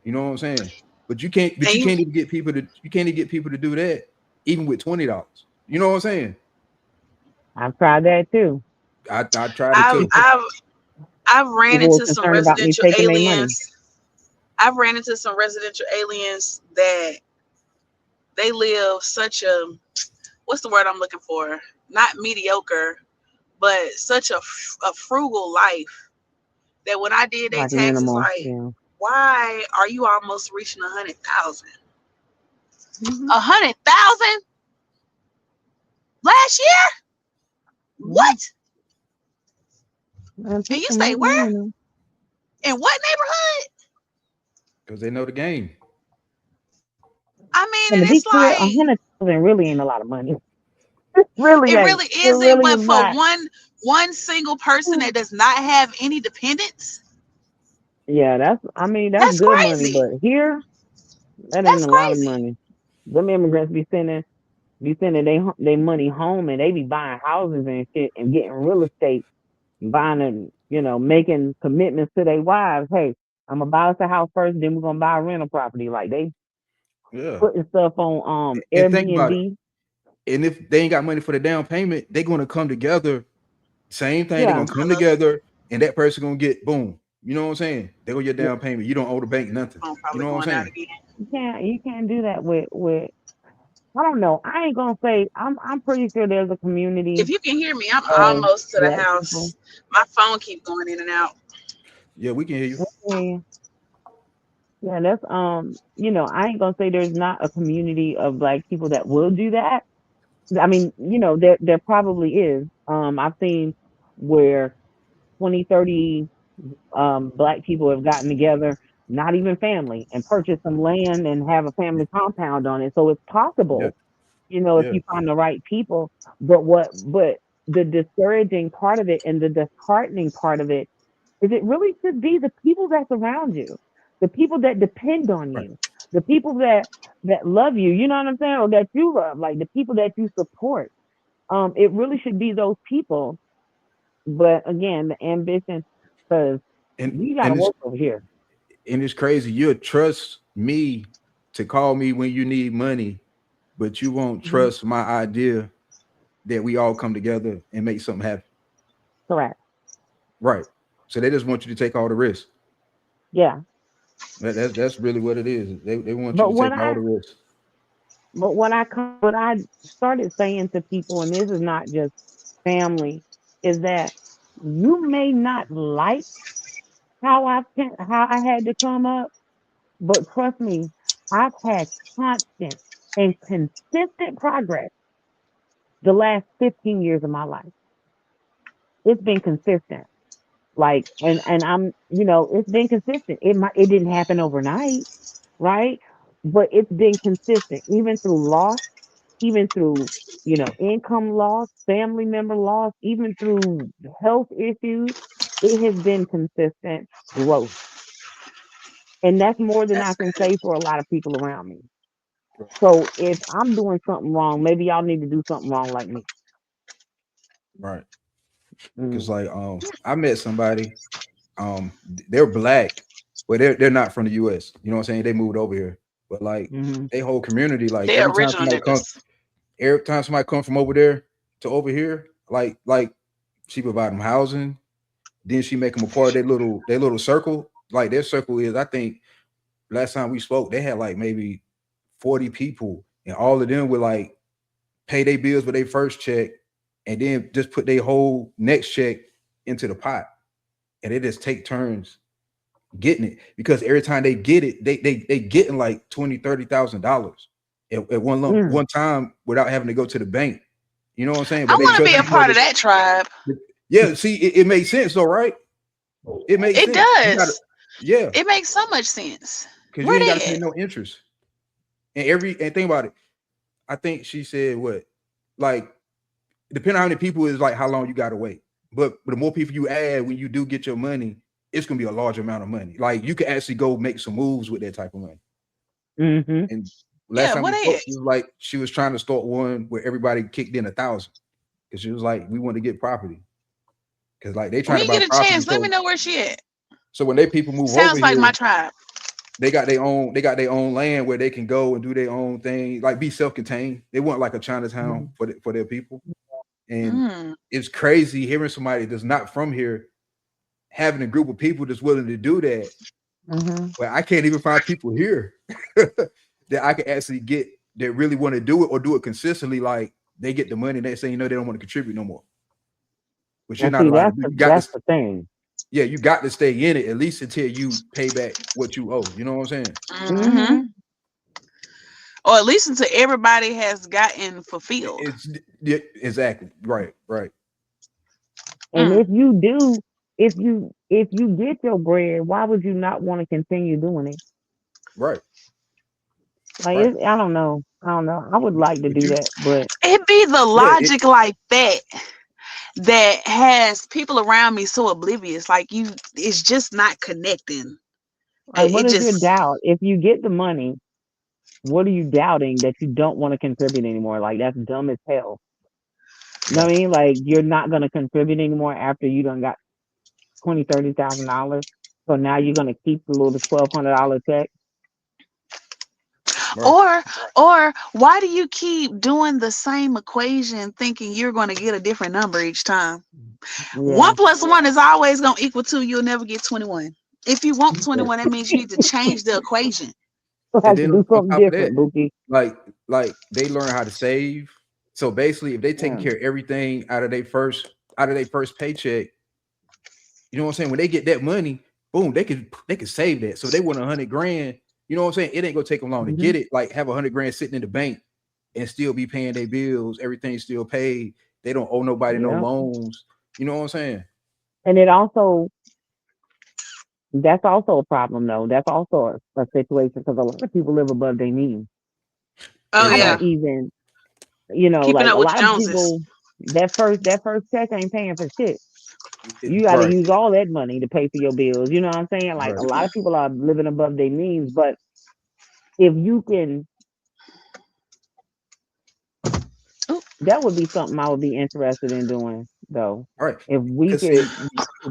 You know what I'm saying? But you can't even get people to do that even with $20. You know what I'm saying? I've tried that too. I tried it too. I've ran People were into some concerned about me residential taking their money. aliens. I've ran into some residential aliens that they live such a, what's the word I'm looking for? Not mediocre, but such a frugal life that when I did their Like taxes, minimal, like, yeah. why are you almost reaching 100,000? Mhm. 100,000 last year? What? And And you people say make where? money. In what neighborhood? Because they know the game. I mean, And and to be it's clear, like, 100,000 really ain't a lot of money. It really it ain't. really It isn't. really But is for not. one single person that does not have any dependents, Yeah, that's that's good money, crazy. but here that ain't That's a lot of crazy. money. Them immigrants be sending they money home, and they be buying houses and shit and getting real estate, buying and making commitments to their wives. Hey, I'm gonna buy us a house first, then we're gonna buy a rental property. Like they Yeah. putting stuff on And think about it. Airbnb. And if they ain't got money for the down payment, they're gonna come together. Same thing, they're Yeah, gonna come together, and that person gonna get boom. You know what I'm saying? They're gonna get down payment. You don't owe the bank nothing. I'm You probably know what I'm going out saying? again. you can't do that with I don't know. I ain't gonna say I'm pretty sure there's a community If you can hear me, I'm of almost to the black people. house. My phone keeps going in and out. Yeah, we can hear you. Okay. Yeah, that's I ain't gonna say there's not a community of black people that will do that. I mean, there probably is. I've seen where 20, 30 black people have gotten together, not even family, and purchased some land and have a family compound on it. So it's Yeah, possible, if yeah. you find the right people. But the discouraging part of it and the disheartening part of it is it really should be the people that's around you, the people that depend on Right. you, the people that love you, you know what I'm saying, or that you love, like the people that you support. It really should be those people. But again, the ambition, because And we got to and work over here. it's crazy. You'll trust me to call me when you need money, but you won't Mhm. trust my idea that we all come together and make something happen. Correct. Right. So they just want you to take all the risks. Yeah. That's really what it is. They want you But to what take all I the risks. but what I started saying to people, and this is not just family, is that you may not like how I had to come up, but trust me, I've had constant and consistent progress the last 15 years of my life. It's been consistent. Like, and it's been consistent. It didn't happen overnight, right? But it's been consistent, even through loss, even through, income loss, family member loss, even through health issues. It has been consistent growth. And that's more than I That's can good. say for a lot of people around me. So if I'm doing something wrong, maybe y'all need to do something wrong like me. Right. Because Mm. like I met somebody, they're black, but they're not from the US. You know what I'm saying? They moved over here. But like Hmm. they whole community, like They're original niggas. every time somebody come from over there to over here, like she provide them housing, then she make them a part of their little circle. Like their circle is, I think last time we spoke, they had like maybe 40 people, and all of them would like pay their bills with their first check, and then just put their whole next check into the pot, and they just take turns getting it because every time they get it, they getting like $20,000-$30,000 at Mm. one time without having to go to the bank. You know what I'm saying? I But they want to be trust a each part other. of that tribe. Yeah, see, it makes sense, though, right? It makes It sense. You gotta, does. yeah, It makes so much sense. because you Where ain't got to they pay at? no interest. And think about it. I think she said what, like, depending on how many people is like how long you gotta wait. But the more people you add when you do get your money, it's gonna be a large amount of money. Like you can actually go make some moves with that type of money. Hmm. And last Yeah, time what we they spoke, at? she was like she was trying to start one where everybody kicked in 1,000 because she was like, we want to get property because like they trying When to you buy get a property. chance, let me know where she at. So when they people move over Sounds like my here, tribe. they got their own land where they can go and do their own thing, like be self-contained. They want like a Chinatown for their people. And Mm. it's crazy hearing somebody that's not from here having a group of people that's willing to do that. Mm-hmm. But I can't even find people here that I can actually get that really want to do it or do it consistently. Like they get the money and they say, they don't want to contribute no more. But you're And not see, allowed to do. You got that's to, the thing. yeah, you got to stay in it at least until you pay back what you owe. You know what I'm saying? Mm-hmm. Or at least until everybody has gotten fulfilled. Exactly right. And if you do, if you get your bread, why would you not want to continue doing it? Right. Like I don't know. I would like to do that, but it be the logic like that has people around me so oblivious. Like it's just not connecting. Like, what is your doubt? If you get the money, what are you doubting that you don't want to contribute anymore? Like, that's dumb as hell. You know what I mean? Like, you're not going to contribute anymore after you done got $20,000, $30,000. So now you're going to keep the little $1,200 check. Right. Or why do you keep doing the same equation thinking you're going to get a different number each time? Yeah. 1 + 1 is always going to equal 2. You'll never get 21. If you want 21, that means you need to change the equation. And then on top of that, like they learn how to save. So basically, if they taking care of everything out of their first paycheck, you know what I'm saying? When they get that money, boom, they can save that. So they want $100 grand. You know what I'm saying? It ain't gonna take them long to get it. Like have $100 grand sitting in the bank and still be paying their bills. Everything's still paid. They don't owe nobody no loans. You know what I'm saying? And it also, that's also a problem though. That's also a situation because a lot of people live above their means. Oh I yeah. don't even, keeping like a lot of people, that first check ain't paying for shit. You got to use all that money to pay for your bills. You know what I'm saying? Like a lot of people are living above their means, but if you can, that would be something I would be interested in doing though. All right. If we could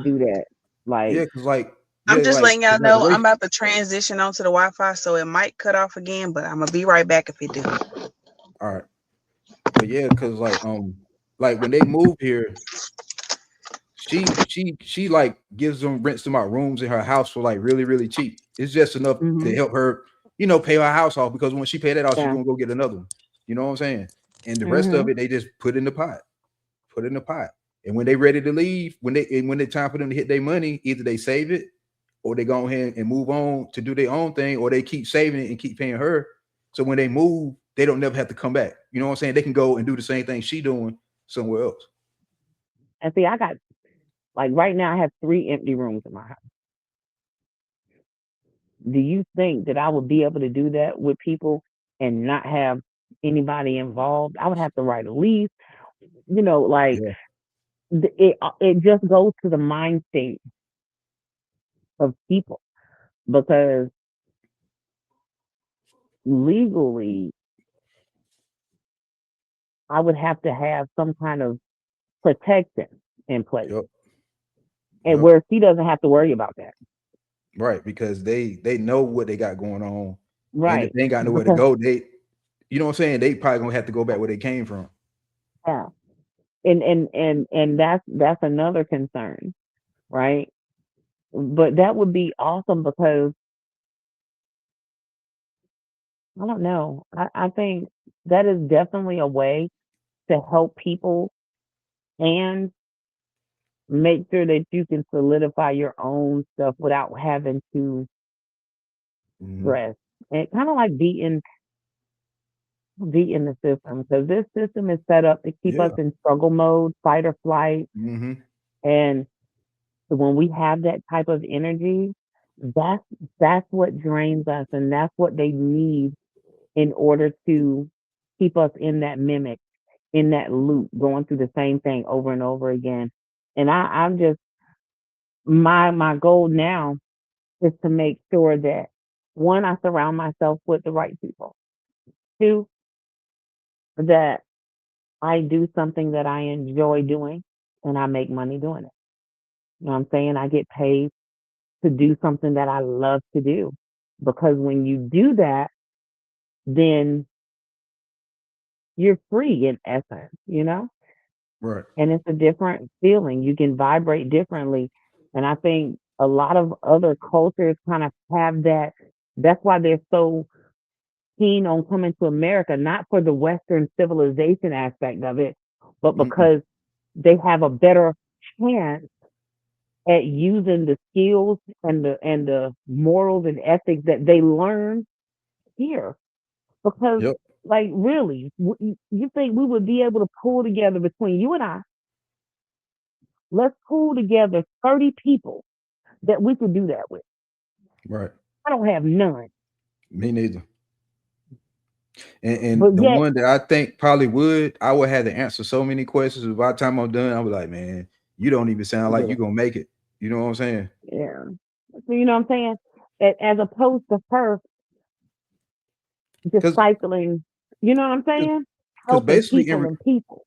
do that, like, yeah, because like I'm just letting y'all know I'm about to transition onto the Wi-Fi, so it might cut off again, but I'm gonna be right back if it do. All right. But yeah, because like when they move here, she like gives them rents to my rooms in her house for like really, really cheap. It's just enough to help her, pay her house off because when she pay that off, she's gonna go get another one. You know what I'm saying? And the rest of it, they just put in the pot. And when they ready to leave, when it's time for them to hit their money, either they save it or they go ahead and move on to do their own thing, or they keep saving it and keep paying her. So when they move, they don't never have to come back. You know what I'm saying? They can go and do the same thing she doing somewhere else. And see, I got, like right now I have 3 empty rooms in my house. Do you think that I would be able to do that with people and not have anybody involved? I would have to write a lease, like it just goes to the mind state of people, because legally I would have to have some kind of protection in place. And where she doesn't have to worry about that. Right, because they know what they got going on. Right. And if they ain't got nowhere to go, they, you know what I'm saying? They probably gonna have to go back where they came from. Yeah. And that's another concern, right? But that would be awesome because I don't know. I think that is definitely a way to help people and make sure that you can solidify your own stuff without having to stress. And kind of like beating the system, because this system is set up to keep us in struggle mode, fight or flight. And when we have that type of energy, that's what drains us, and that's what they need in order to keep us in that mimic, in that loop, going through the same thing over and over again. And I'm just, my goal now is to make sure that, one, I surround myself with the right people, too, that I do something that I enjoy doing and I make money doing it. You know what I'm saying? I get paid to do something that I love to do. Because when you do that, then you're free in essence, you know? Right. And it's a different feeling. You can vibrate differently. And I think a lot of other cultures kind of have that. That's why they're so keen on coming to America, not for the Western civilization aspect of it, but Mm-mm. because they have a better chance at using the skills and the morals and ethics that they learn here. Because, Yep. like, really, you think we would be able to pull together between you and I? Let's pull together 30 people that we could do that with. Right. I don't have none, Me neither. And but the yet, one that I think probably would, I would have to answer so many questions. By the time I'm done, I'll be like, man, you don't even sound like yeah, you gonna make it. You know what I'm saying? yeah. So you know what I'm saying? As opposed to her Because discipling, you know what I'm saying? because Helping basically people and people.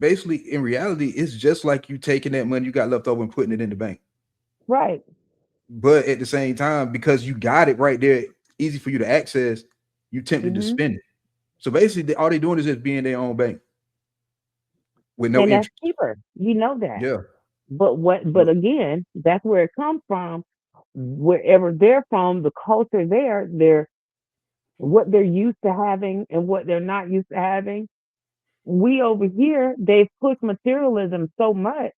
in reality, it's just like you taking that money you got left over and putting it in the bank. Right. But at the same time, because you got it right there, easy for you to access, you tempted to Hmm. spend it. So basically, all they doing is just being their own bank with no And that's interest. cheaper. You know that. Yeah. But Yep. again, that's where it comes from. Wherever they're from, the culture there, what they're used to having and what they're not used to having. We over here, they've pushed materialism so much.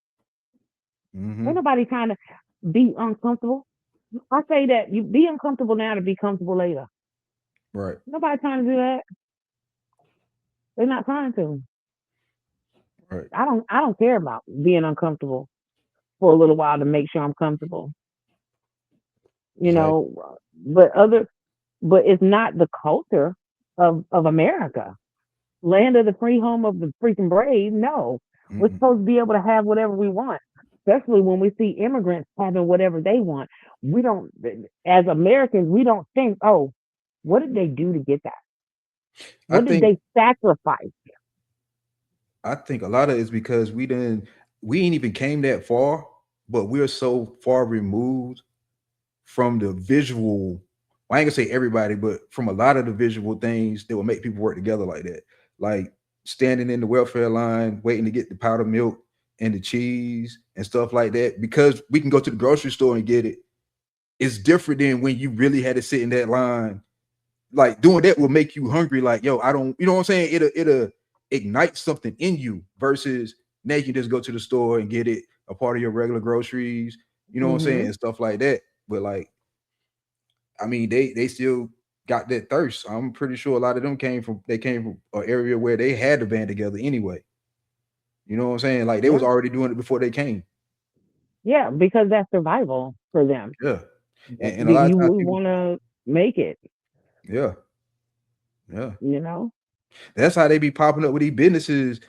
Ain't Hmm. nobody trying to be uncomfortable. I say that you be uncomfortable now to be comfortable later. Right. Nobody trying to do that. They're not trying to. Right. I don't care about being uncomfortable for a little while to make sure I'm comfortable. You Exactly. know, but it's not the culture of America. Land of the free, home of the freaking brave. No. We're Mm-mm. supposed to be able to have whatever we want. Especially when we see immigrants having whatever they want. We don't as Americans, we don't think, oh, what did they do to get that? I What did think they sacrifice? I think a lot of it's because we ain't even came that far, but we're so far removed from the visual. Well, I ain't gonna say everybody, but from a lot of the visual things that will make people work together like that. Like standing in the welfare line, waiting to get the powdered milk and the cheese and stuff like that. Because we can go to the grocery store and get it. It's different than when you really had to sit in that line. Like doing that will make you hungry. Like, yo, I don't, you know what I'm saying? It'll ignite something in you versus now you can just go to the store and get it a part of your regular groceries, you know what I'm saying, Hmm. and stuff like that. But like, I mean, they still got that thirst. I'm pretty sure a lot of them came from an area where they had to band together anyway. You know what I'm saying? Like they was Yeah. already doing it before they came. Yeah, because that's survival for them. Yeah. And a lot of You times people, want to make it, yeah, yeah. you know? That's how they be popping up with these businesses.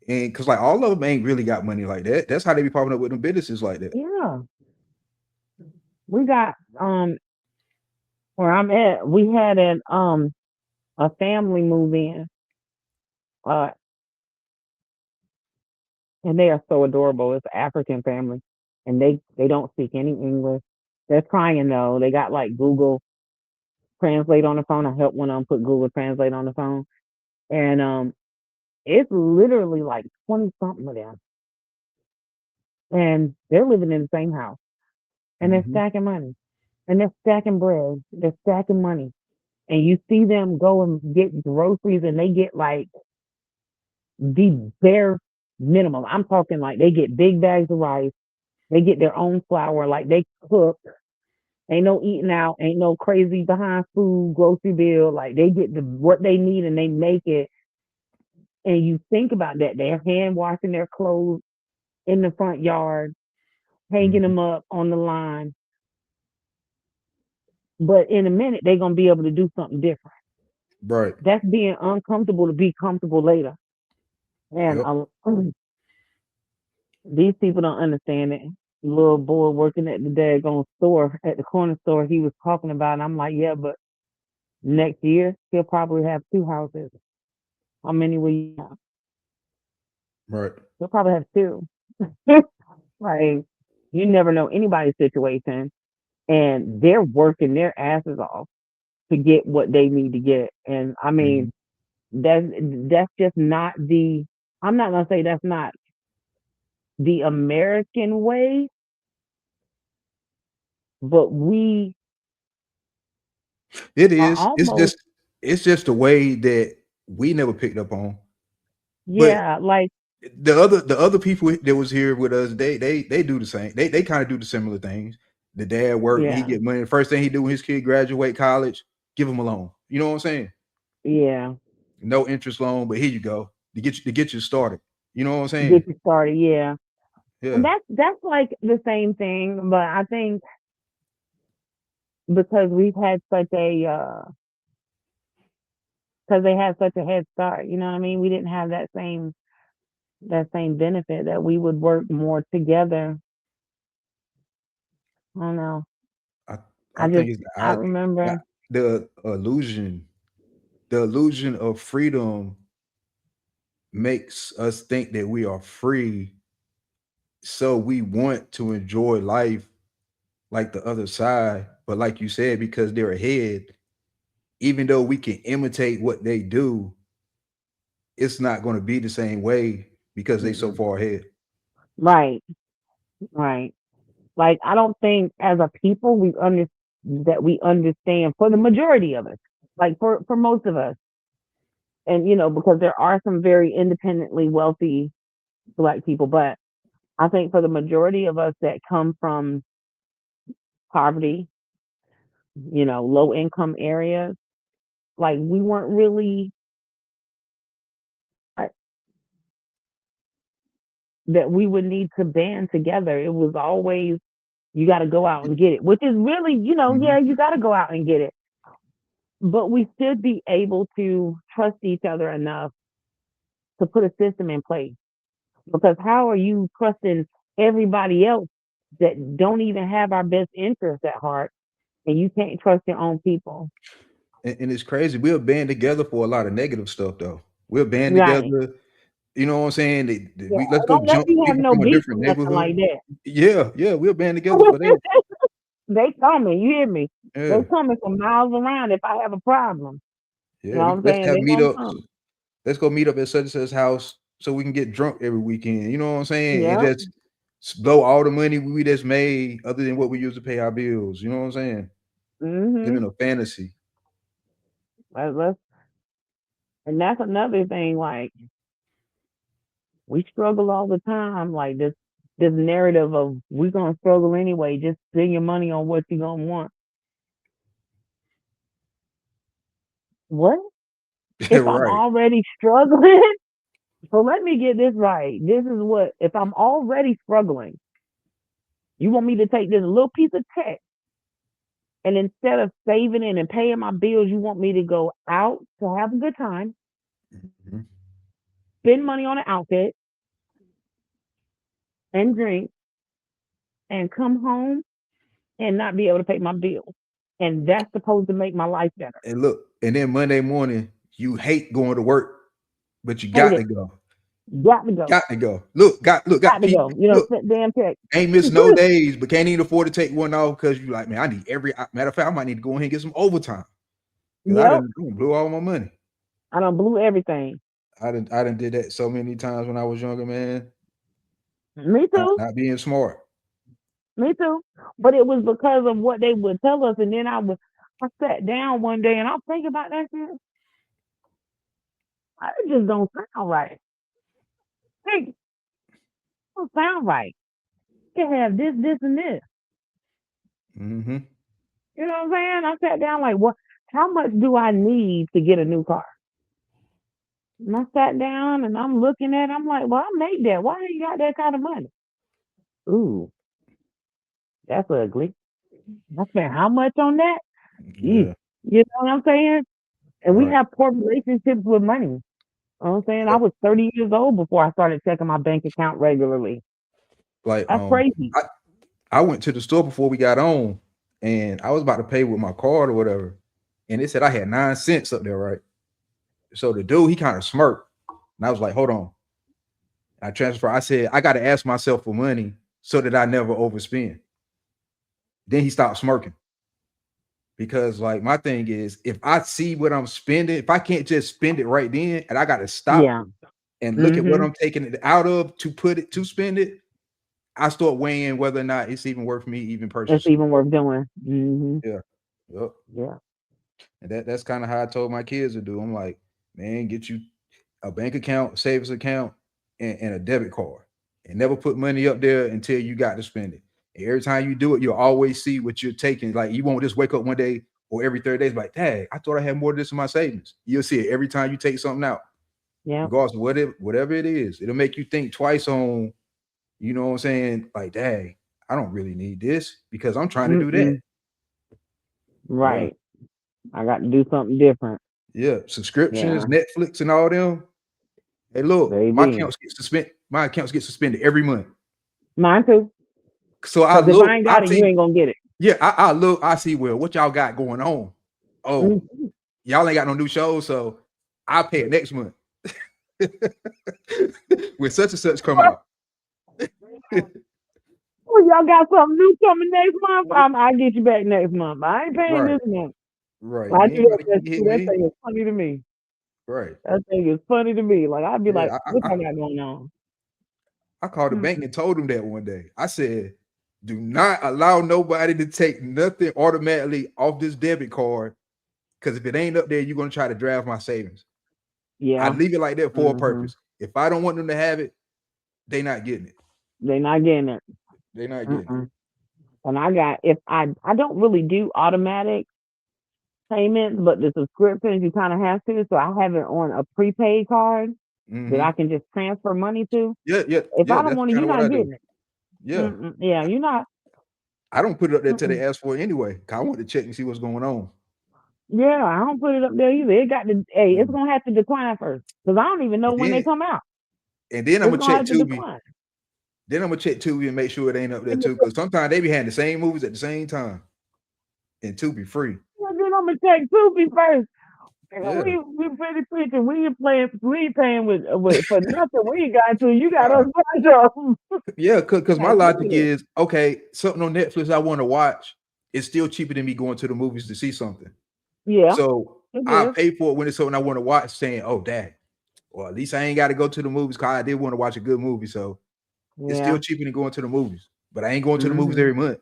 And cause like all of them ain't really got money like that. That's how they be popping up with them businesses like that. Yeah. We got where I'm at, we had a family move in. Uh and they are so adorable. It's an African family, and they don't speak any English. They're trying though. They got like Google Translate on the phone. I helped one of them put Google Translate on the phone, and it's literally like 20 something of them, and they're living in the same house, and they're Mhm. stacking money, and they're stacking bread, they're stacking money, and you see them go and get groceries, and they get like the bare minimum. I'm talking like they get big bags of rice. They get their own flour, like they cook. Ain't no eating out, ain't no crazy behind food, grocery bill. Like they get what they need and they make it. And you think about that. They're hand washing their clothes in the front yard, hanging Mhm. them up on the line. But in a minute, they're gonna be able to do something different. Right. That's being uncomfortable to be comfortable later. And Yep. these people don't understand it. Little boy working at the daggone store, at the corner store, he was talking about, and I'm like, yeah, but Next year, he'll probably have 2 houses. How many will you have? Right. He'll probably have 2. Like, you never know anybody's situation, and they're working their asses off to get what they need to get. And I mean, that's just not the. I'm not gonna say that's not the American way, but we It are is. almost, It's just a way that we never picked up on. But yeah, like, the other people that was here with us, they do the same. They kind of do the similar things. The dad work, he yeah, get money. The first thing he do when his kid graduate college, give him a loan. You know what I'm saying? yeah, No interest loan, but here you go to get you started. You know what I'm saying? get you started, yeah. And Yeah. that's like the same thing, but I think because we've had such a because they had such a head start, you know what I mean? We didn't have that same benefit that we would work more together. I don't know. I I I just think it's I I remember, the illusion of freedom makes us think that we are free, so we want to enjoy life like the other side. But like you said, because they're ahead, even though we can imitate what they do, it's not going to be the same way because they so mm-mm. far ahead. Right, right. Like, I don't think as a people we understand for the majority of us, like for most of us, and because there are some very independently wealthy Black people, but I think for the majority of us that come from poverty, low income areas, like we weren't really I- that we would need to band together. It was always you got to go out and get it, which is really, Mhm. yeah, you got to go out and get it. But we should be able to trust each other enough to put a system in place. Because how are you trusting everybody else that don't even have our best interests at heart, and you can't trust your own people? And it's crazy. We'll band together for a lot of negative stuff, though. We'll band Right. together. You know what I'm saying? Yeah. Let's go Don't let jump me have people no from a beef different or nothing neighborhood. like that. Yeah, yeah, we'll band together for that. They coming, you hear me? They Yeah, coming from miles around if I have a problem. You yeah. know what I'm Let's saying? have They gonna meetups. come. Let's go meet up at such and such house so we can get drunk every weekend. You know what I'm saying? And Yeah. just blow all the money we just made other than what we use to pay our bills. You know what I'm saying? Mhm. Living a fantasy. Let's, and that's another thing. Like, we struggle all the time. Like, this narrative of we're gonna struggle anyway. Just spend your money on what you're gonna want. What if I'm Right. already struggling? So let me get this right. This is what, if I'm already struggling, you want me to take this little piece of tech, and instead of saving it and paying my bills, you want me to go out to have a good time, Mhm. spend money on an outfit and drink, and come home and not be able to pay my bills. And that's supposed to make my life better. And look, and then Monday morning, you hate going to work, but you Hate got to it. go. Got to go. Got to go. Look, Got got to people. go. Look, Sit damn check. ain't missing no days, but can't even afford to take one off because you like, man, I need every matter of fact, I might need to go ahead and get some overtime because Yep. I done blew all my money. I done blew everything. I done did that so many times when I was younger, man. Me too. Not being smart. Me too. But it was because of what they would tell us, and then I sat down one day and I'm thinking about that shit. It just don't sound right. It don't sound right. You have this, and this. Mm-hmm. You know what I'm saying? I sat down like, what? How much do I need to get a new car? And I sat down and I'm looking at it. I'm like, well, I made that. Why ain't you got that kind of money? Ooh, that's ugly. I spent how much on that? Jeez. Yeah. You know what I'm saying? And we Right. have poor relationships with money. You know what I'm saying? I Yeah. was 30 years old before I started checking my bank account regularly. Like That's crazy. I went to the store before we got on and I was about to pay with my card or whatever. and it said I had 9 cents up there, right? So the dude, he kind of smirked, and I was like, hold on. I transfer. I said, I got to ask myself for money so that I never overspend. Then he stopped smirking. Because like my thing is, if I see what I'm spending, if I can't just spend it right then, and I got to stop Yeah. and look at what Mhm. I'm taking it out of to spend it, I start weighing whether or not it's even worth me even It's purchasing. even worth doing. Yeah. Yep. Yeah. And that's kind of how I told my kids to do. I'm like, man, get you a bank account, savings account, and a debit card, and never put money up there until you got to spend it. And every time you do it, you'll always see what you're taking. Like you won't just wake up one day or every 30 days, like, dang, I thought I had more of this in my savings. You'll see it every time you take something out, Yeah. regardless of whatever it is. It'll make you think twice on, you know what I'm saying? Like, dang, I don't really need this because I'm trying to do that. Mm-mm. Right. I got to do something different. Yeah, subscriptions, Yeah. Netflix, and all them. Hey, look, my Baby. accounts get suspended. My accounts get suspended every month. Mine too. So I Because if look, I ain't I got it, you see, ain't gonna get it. yeah, I look, I see, well, what y'all got going on? Oh, Mhm. y'all ain't got no new shows, so I'll pay it next month. When such and such come out. Well, y'all got something new coming next month. I'll get you back next month. I ain't paying Right, this month. right. I You do ain't about that. to keep hitting That me. thing is funny to me. Right. That thing is funny to me. Like I'd be like, Yeah, what y'all got going on? I called the bank Mm-mm. and told them that one day. I said, do not allow nobody to take nothing automatically off this debit card. Because if it ain't up there, you're gonna try to draft my savings. I Yeah. leave it like that for a Mm-hmm. purpose. If I don't want them to have it, they not getting it. They're not getting it. They not getting it. Mm-mm. And I got if I don't really do automatic payments, but the subscriptions you kind of have to. So I have it on a prepaid card that I Mhm. can just transfer money to. Yeah, yeah, If yeah. I don't That's want it, kind you're of what not I do. getting it. Yeah, Mm-mm. Yeah, you're not. I don't put it up there till they Mm-mm. ask for it anyway. 'Cause I want to check and see what's going on. Yeah, I don't put it up there either. It got to. Hey, it's Mm. gonna have to decline first because I don't even know And when they then, come out. and then I'm It's gonna gonna check have to Tubi. decline. Then I'm gonna check Tubi and make sure it ain't up there And too. Because sometimes they be having the same movies at the same time, and Tubi free. then I'm gonna check Tubi first. Yeah, We pretty preaching. We ain't playing. We ain't paying with for nothing. We ain't got to. You got us. nah. Right. Yeah. Because my Got logic Tubi. is okay. Something on Netflix I want to watch is still cheaper than me going to the movies to see something. Yeah, So it I is. pay for it when it's something I want to watch, saying, "Oh, dad, well, at least I ain't got to go to the movies because I did want to watch a good movie." So it's Yeah. still cheaper than going to the movies. But I ain't going to the movies Hmm. every month.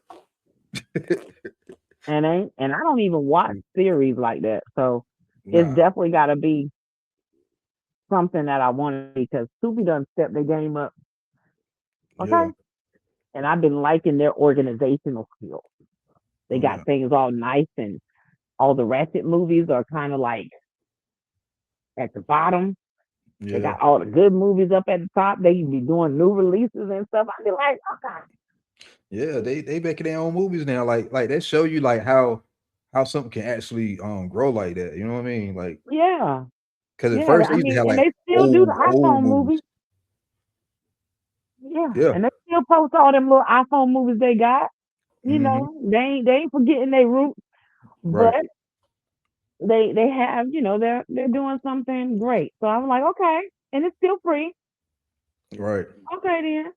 And I don't even watch series like that. So it's Nah. definitely got to be something that I want because Tubi done step their game up. Okay. Yeah. And I've been liking their organizational skills. They Oh got yeah. things all nice and all the Ratchet movies are kind of like at the bottom. They Yeah. got all the good movies up at the top. They be doing new releases and stuff. I be like, okay. Yeah. They making their own movies now. Like they show you like how something can actually grow like that. You know what I mean? Like Yeah. because at Yeah. first they I used to mean, have and like they still do the old iPhone movies. movies. Yeah. Yeah. And they still post all them little iPhone movies they got. You Hmm. know, they ain't forgetting their roots, Right. but they have, they're doing something great. So I'm like, okay. And it's still free. Right. Okay then.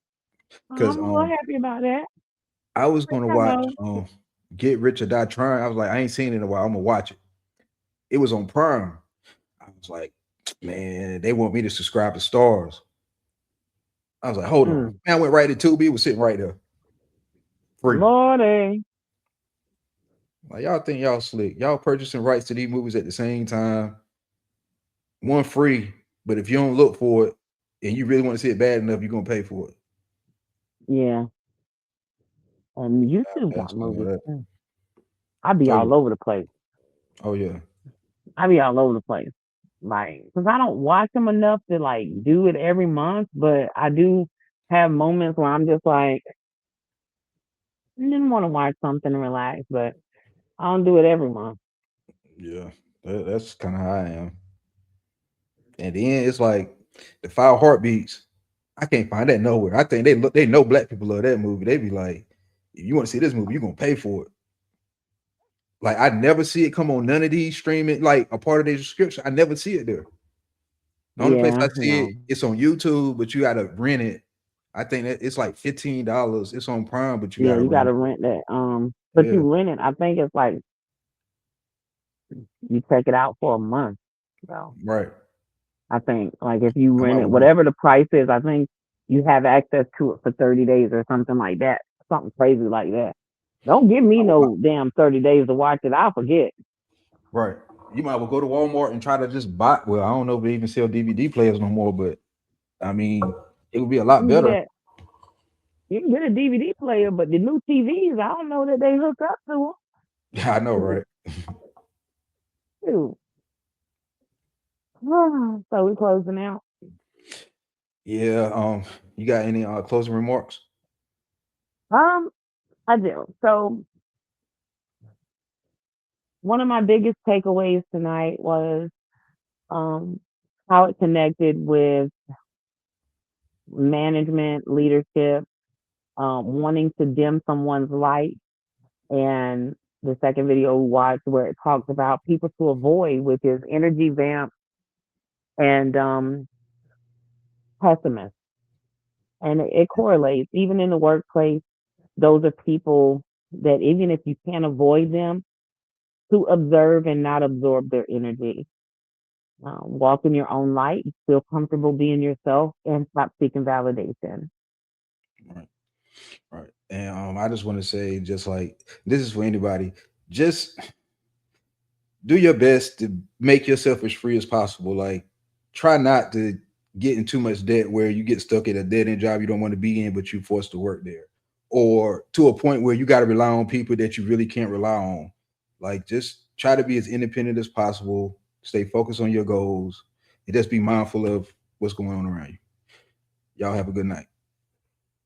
Because I'm a little happy about that. I was gonna watch Hello. Get Rich or Die Trying. I was like, I ain't seen it in a while. I'm gonna watch it. It was on Prime. I was like, man, they want me to subscribe to Stars. I was like, hold on. Mm. Man, I went right to Tubi. It was sitting right there. Free. Lordy. Like y'all think y'all slick. Y'all purchasing rights to these movies at the same time. One free, but if you don't look for it and you really want to see it bad enough, you're gonna pay for it. Yeah. And YouTube I got understand movies that. too. I be Oh yeah. all over the place. Oh yeah. I be all over the place. Like, because I don't watch them enough to like do it every month, but I do have moments where I'm just like, I didn't want to watch something and relax, but I don't do it every month. Yeah. That's kind of how I am. And then it's like the Five Heartbeats. I can't find that nowhere. I think they know black people love that movie. They be like, if you want to see this movie, you're gonna pay for it. Like I never see it come on none of these streaming, like a part of their subscription. I never see it there. The only place Yeah, I see no. it, it's on YouTube, but you gotta rent it. I think that it's like $15. It's on Prime, but you Yeah, gotta you rent gotta it. rent that. But Yeah, you rent it. I think it's like you check it out for a month. So right. I think like if you I might rent it, want. whatever the price is, I think you have access to it for 30 days or something like that. Something crazy like that. Don't give me no damn 30 days to watch it. I'll forget. Right. You might well go to Walmart and try to just buy. Well, I don't know if they even sell DVD players no more, but I mean, it would be a You lot can get better. that. You can get a DVD player, but the new TVs, I don't know that they hook up to Yeah, I know, right? them. So we closing out. Yeah. You got any closing remarks? I do. So one of my biggest takeaways tonight was um how it connected with management, leadership, wanting to dim someone's light, and the second video we watched where it talks about people to avoid, which is energy vamp and pessimist. And it correlates even in the workplace. Those are people that even if you can't avoid them, to observe and not absorb their energy. Walk in your own light, feel comfortable being yourself, and stop seeking validation. Right. Right. And I just want to say, just like this is for anybody, just do your best to make yourself as free as possible. Like, try not to get in too much debt where you get stuck at a dead end job you don't want to be in, but you're forced to work there, or to a point where you got to rely on people that you really can't rely on. Like, just try to be as independent as possible. Stay focused on your goals, and just be mindful of what's going on around you. Y'all have a good night.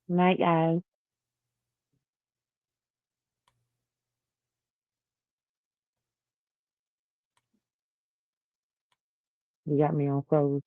Night, guys. You got me on froze.